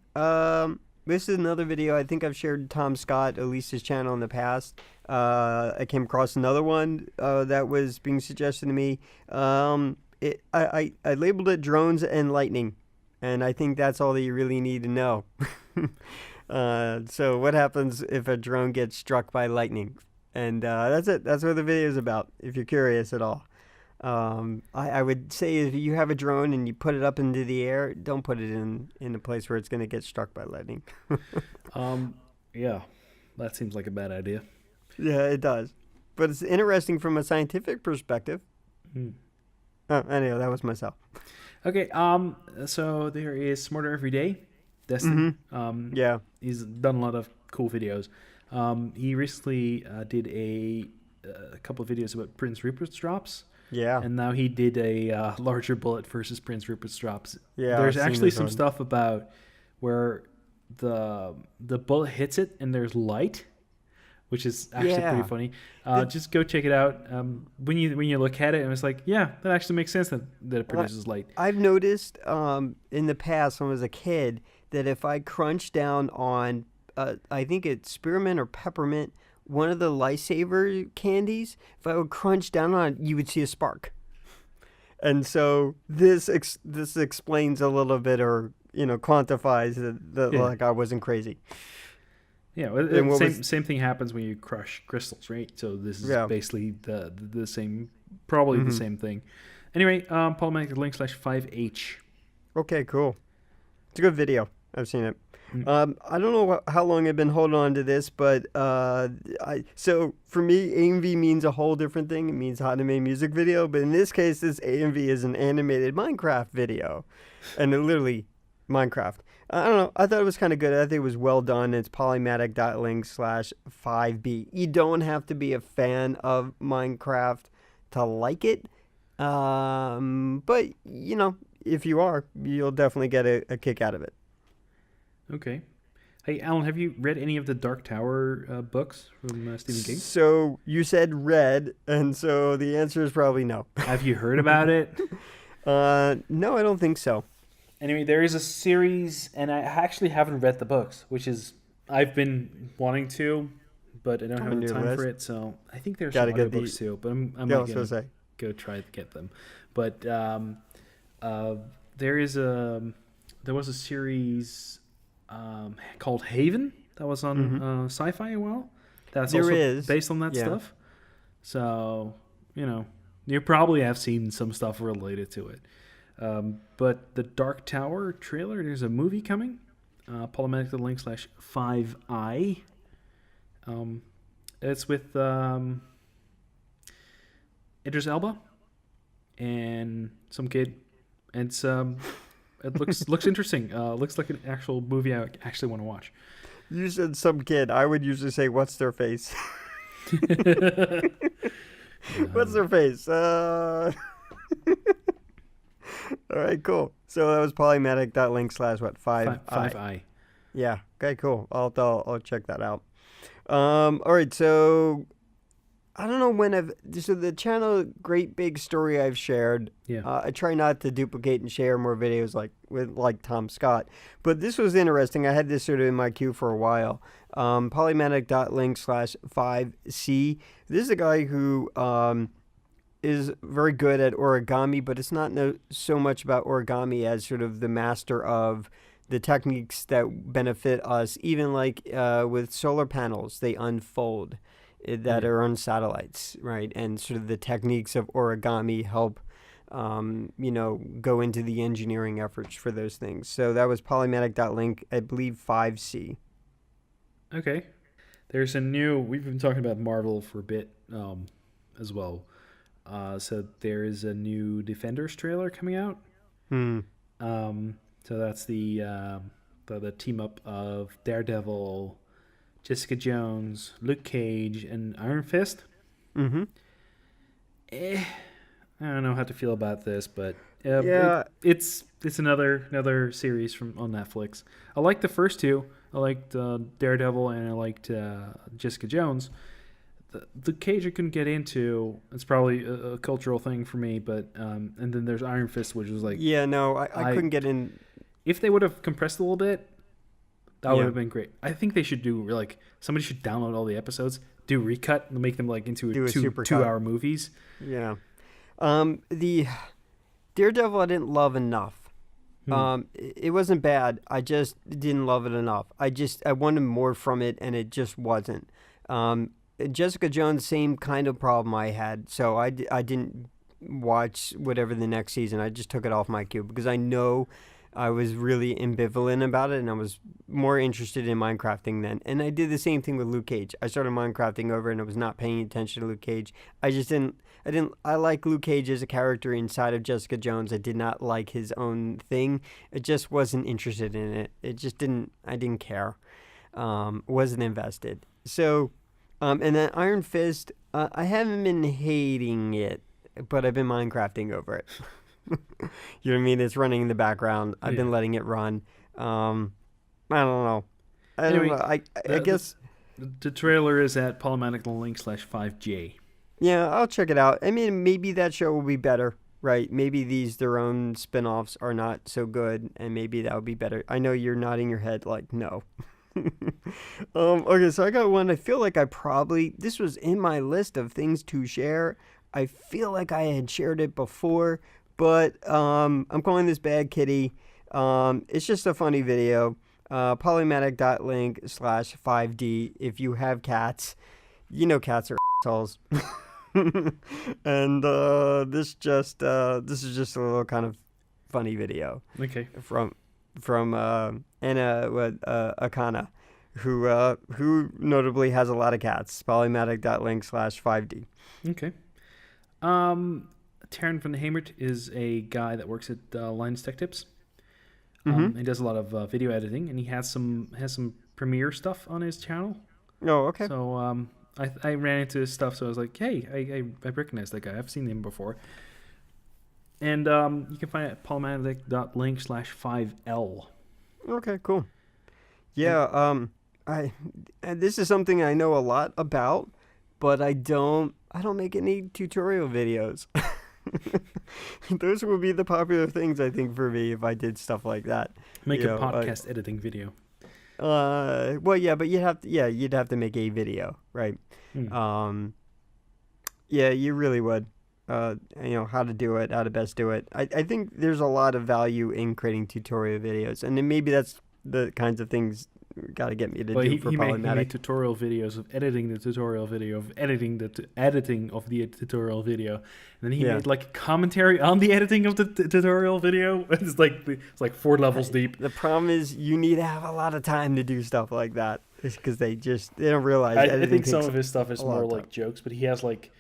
This is another video. I think I've shared Tom Scott, at least his channel, in the past. I came across another one that was being suggested to me. I labeled it drones and lightning, and I think that's all that you really need to know. So what happens if a drone gets struck by lightning? And that's it. That's what the video is about, if you're curious at all. I would say if you have a drone and you put it up into the air, don't put it in a place where it's going to get struck by lightning. Yeah, that seems like a bad idea. Yeah, it does. But it's interesting from a scientific perspective. Oh, anyway, that was myself. Okay, so there is Smarter Every Day, Destin. Yeah. He's done a lot of cool videos. He recently did a couple of videos about Prince Rupert's drops. Yeah. And now he did a larger bullet versus Prince Rupert's drops. Yeah. There's actually some stuff about where the bullet hits it and there's light, which is actually pretty funny. Just go check it out. When you look at it, and it's like, yeah, that actually makes sense that it produces light. I've noticed in the past when I was a kid that if I crunch down on, I think it's spearmint or peppermint, one of the lifesaver candies, if I would crunch down on it, you would see a spark. And so this explains a little bit, or quantifies that like I wasn't crazy. Yeah, same thing happens when you crush crystals, right? So this is basically the same, probably the same thing. Anyway, Polymatic.link/5H. Okay, cool. It's a good video. I've seen it. I don't know how long I've been holding on to this, but so for me, AMV means a whole different thing. It means how to make music video, but in this case, this AMV is an animated Minecraft video, and it literally Minecraft. I don't know. I thought it was kind of good. I think it was well done. It's Polymatic.link/5B. You don't have to be a fan of Minecraft to like it, but if you are, you'll definitely get a kick out of it. Okay. Hey, Alan, have you read any of the Dark Tower books from Stephen King? So you said read, and so the answer is probably no. Have you heard about it? No, I don't think so. Anyway, there is a series, and I actually haven't read the books, which is I've been wanting to, but I don't have the time for it. So I think there's some other books too, but I'm gonna go try to get them. But there was a series called Haven that was on Sci-Fi a while. That's also based on that stuff. So you probably have seen some stuff related to it. But the Dark Tower trailer, there's a movie coming. Polymatic.link/5I. It's with Idris Elba and some kid. And it looks interesting. Looks like an actual movie I actually want to watch. You said some kid. I would usually say, "What's their face?" What's their face? All right, cool. So that was Polymatic.link/ what 5i. Yeah. Okay, cool. I'll check that out. All right. So I don't know when so the channel Great Big Story I've shared. Yeah. I try not to duplicate and share more videos like Tom Scott, but this was interesting. I had this sort of in my queue for a while. Polymatic.link/5c. This is a guy who is very good at origami, but it's not so much about origami as sort of the master of the techniques that benefit us, even like with solar panels, they unfold that are on satellites, right? And sort of the techniques of origami help, go into the engineering efforts for those things. So that was Polymatic.link, I believe 5C. Okay. There's we've been talking about Marvel for a bit as well. So there is a new Defenders trailer coming out. So that's the team up of Daredevil, Jessica Jones, Luke Cage, and Iron Fist. Mm-hmm. I don't know how to feel about this, but it's another series on Netflix. I liked the first two. I liked Daredevil and I liked Jessica Jones. The Cage I couldn't get into. It's probably a cultural thing for me, but and then there's Iron Fist, which was like I couldn't get in. If they would have compressed a little bit, that would have been great. I think they should do somebody should download all the episodes, do recut, and make them into two-hour movies. Yeah. The Daredevil I didn't love enough. It wasn't bad. I just didn't love it enough. I wanted more from it, and it just wasn't. Jessica Jones, same kind of problem I had. So I didn't watch whatever the next season. I just took it off my queue because I know I was really ambivalent about it, and I was more interested in Minecrafting then. And I did the same thing with Luke Cage. I started Minecrafting over, and I was not paying attention to Luke Cage. I like Luke Cage as a character inside of Jessica Jones. I did not like his own thing. I just wasn't interested in it. I didn't care. Wasn't invested. So, and then Iron Fist, I haven't been hating it, but I've been Minecrafting over it. You know what I mean? It's running in the background. I've been letting it run. I don't know. I guess the trailer is at Polymatic.link/5J. Yeah, I'll check it out. I mean, maybe that show will be better, right? Maybe their own spin-offs are not so good, and maybe that would be better. I know you're nodding your head like no. Okay, so I got one. I feel like this was in my list of things to share. I feel like I had shared it before, but I'm calling this Bad Kitty. It's just a funny video. Polymatic.link/5D. If you have cats, you know cats are assholes. And this is just a little kind of funny video. Okay. From Anna Akana, who notably has a lot of cats. Polymatic.link/5D. Okay. Taryn van Hamert is a guy that works at Linus Tech Tips. He does a lot of video editing, and he has some Premiere stuff on his channel. Oh, okay. So I ran into his stuff, so I was like, hey, I recognize that guy. I've seen him before. And you can find it at Polymatic.link/5L. Okay, cool. Yeah, and this is something I know a lot about, but I don't make any tutorial videos. Those would be the popular things, I think, for me if I did stuff like that. Make a podcast editing video. Well, yeah, but you'd have to make a video, right? Yeah, you really would. How to do it, how to best do it. I think there's a lot of value in creating tutorial videos, and then maybe that's the kinds of things got to get me to do for Polymatic. He made tutorial videos of editing the tutorial video, of editing the editing of the tutorial video, and then he made like a commentary on the editing of the tutorial video. It's like 4 levels deep. The problem is you need to have a lot of time to do stuff like that. It's because they don't realize I editing think some takes of his stuff is a lot more of like time. jokes, but he has like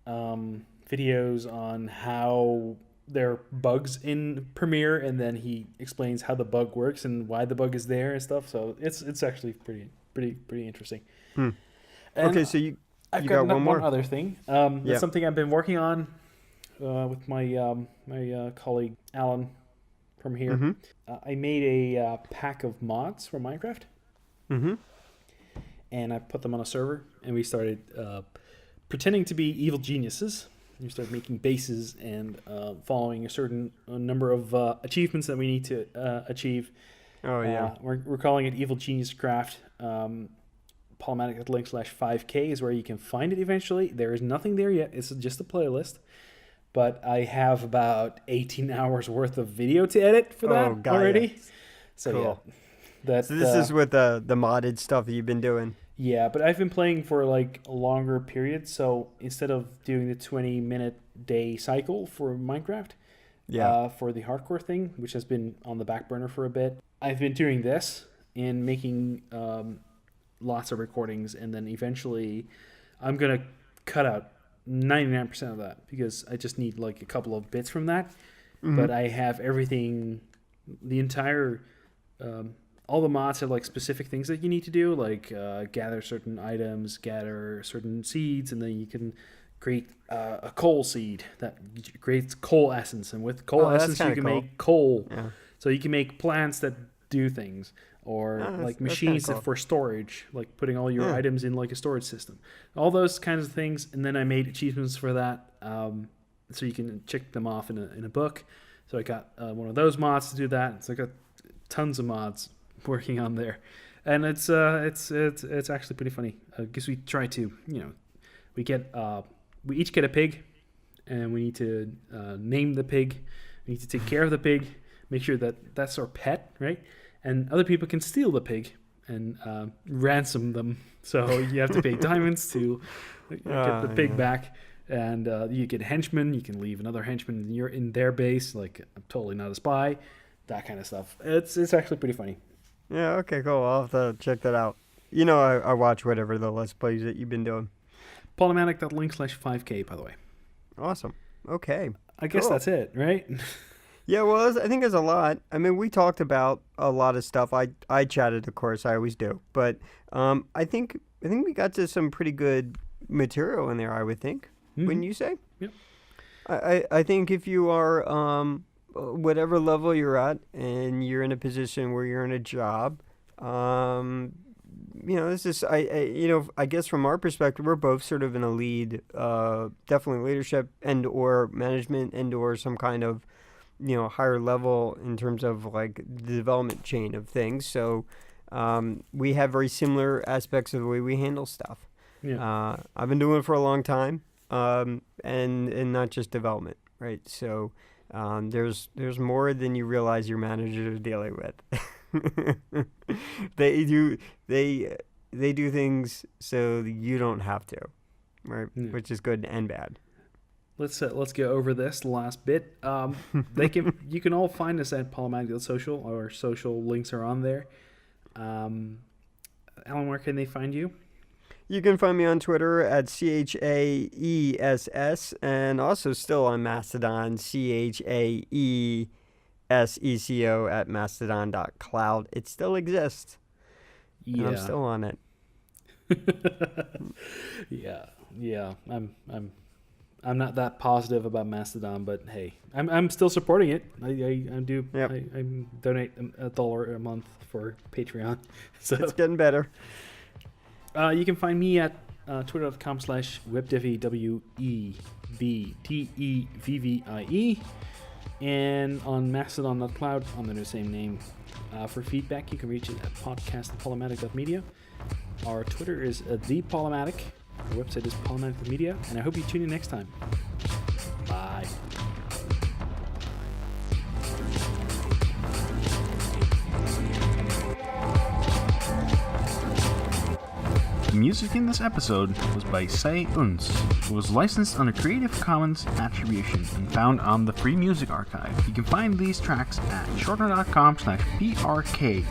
videos on how there are bugs in Premiere, and then he explains how the bug works and why the bug is there and stuff. So it's actually pretty interesting. Hmm. And Okay, so I've you got got one one more? other thing. That's Yeah. something I've been working on with my colleague Alan from here. Mm-hmm. I made a pack of mods for Minecraft, Mm-hmm. and I put them on a server, and we started pretending to be evil geniuses. We started making bases and following a certain number of achievements that we need to achieve. Oh yeah. We're calling it Evil Genius Craft. Polymatic.link/5k is where you can find it eventually. There is nothing there yet. It's just a playlist. But I have about 18 hours worth of video to edit for Oh, that got ya. already. So Cool. yeah, that So this is with the modded stuff that you've been doing. yeah. But I've been playing for like a longer period. So instead of doing the 20-minute day cycle for Minecraft, Yeah. for the hardcore thing, which has been on the back burner for a bit, I've been doing this and making lots of recordings, and then eventually I'm gonna cut out 99% of that because I just need like a couple of bits from that. Mm-hmm. But I have everything, the entire, all the mods have like specific things that you need to do, like gather certain items, gather certain seeds, and then you can create a coal seed that creates coal essence, and with coal Oh, that's essence you kinda can cool. make coal. Yeah. So you can make plants that do things, or Oh, like that's machines kinda that cool. for storage, like putting all your Yeah. items in like a storage system. All those kinds of things, and then I made achievements for that, so you can check them off in a book. So I got one of those mods to do that. So I got tons of mods working on there, and it's actually pretty funny because we try to we get we each get a pig, and we need to name the pig. We need to take care of the pig, make sure that that's our pet, right? And other people can steal the pig and ransom them. So you have to pay diamonds to get the pig back. And you get henchmen. You can leave another henchman in their base. Like, I'm totally not a spy. That kind of stuff. It's actually pretty funny. Yeah. Okay. Cool. I'll have to check that out. I watch whatever the Let's Plays that you've been doing. Polymatic.link/5k, by the way. Awesome. Okay. I guess Cool. that's it, right? Yeah, well, I think there's a lot. I mean, we talked about a lot of stuff. I chatted, of course, I always do. But I think we got to some pretty good material in there. I would think, wouldn't you say? Yep. I think if you are whatever level you're at, and you're in a position where you're in a job, this is I guess from our perspective, we're both sort of in a lead, definitely leadership and or management and or some kind of higher level in terms of like the development chain of things. So we have very similar aspects of the way we handle stuff. Yeah. I've been doing it for a long time, and not just development, right? So there's more than you realize your managers are dealing with. they do things so that you don't have to, right? Yeah. Which is good and bad. Let's go over this last bit. You can all find us at Polymatic.social. Our social links are on there. Alan, where can they find you? You can find me on Twitter at CHAESS, and also still on Mastodon, CHAESECO at mastodon.cloud. It still exists. Yeah, And I'm still on it. yeah. I'm not that positive about Mastodon, but hey, I'm still supporting it. I do. Yep. I donate $1 a month for Patreon. So It's getting better. you can find me at twitter.com/webdevy, WEBTEVVIE, and on Mastodon.cloud under the same name. For feedback, you can reach it at podcast@Polymatic.media. Our Twitter is the Polymatic. Our website is Polymatic.media, and I hope you tune in next time. Bye. The music in this episode was by Say Uns. It was licensed under Creative Commons Attribution and found on the Free Music Archive. You can find these tracks at shortner.com/PRK.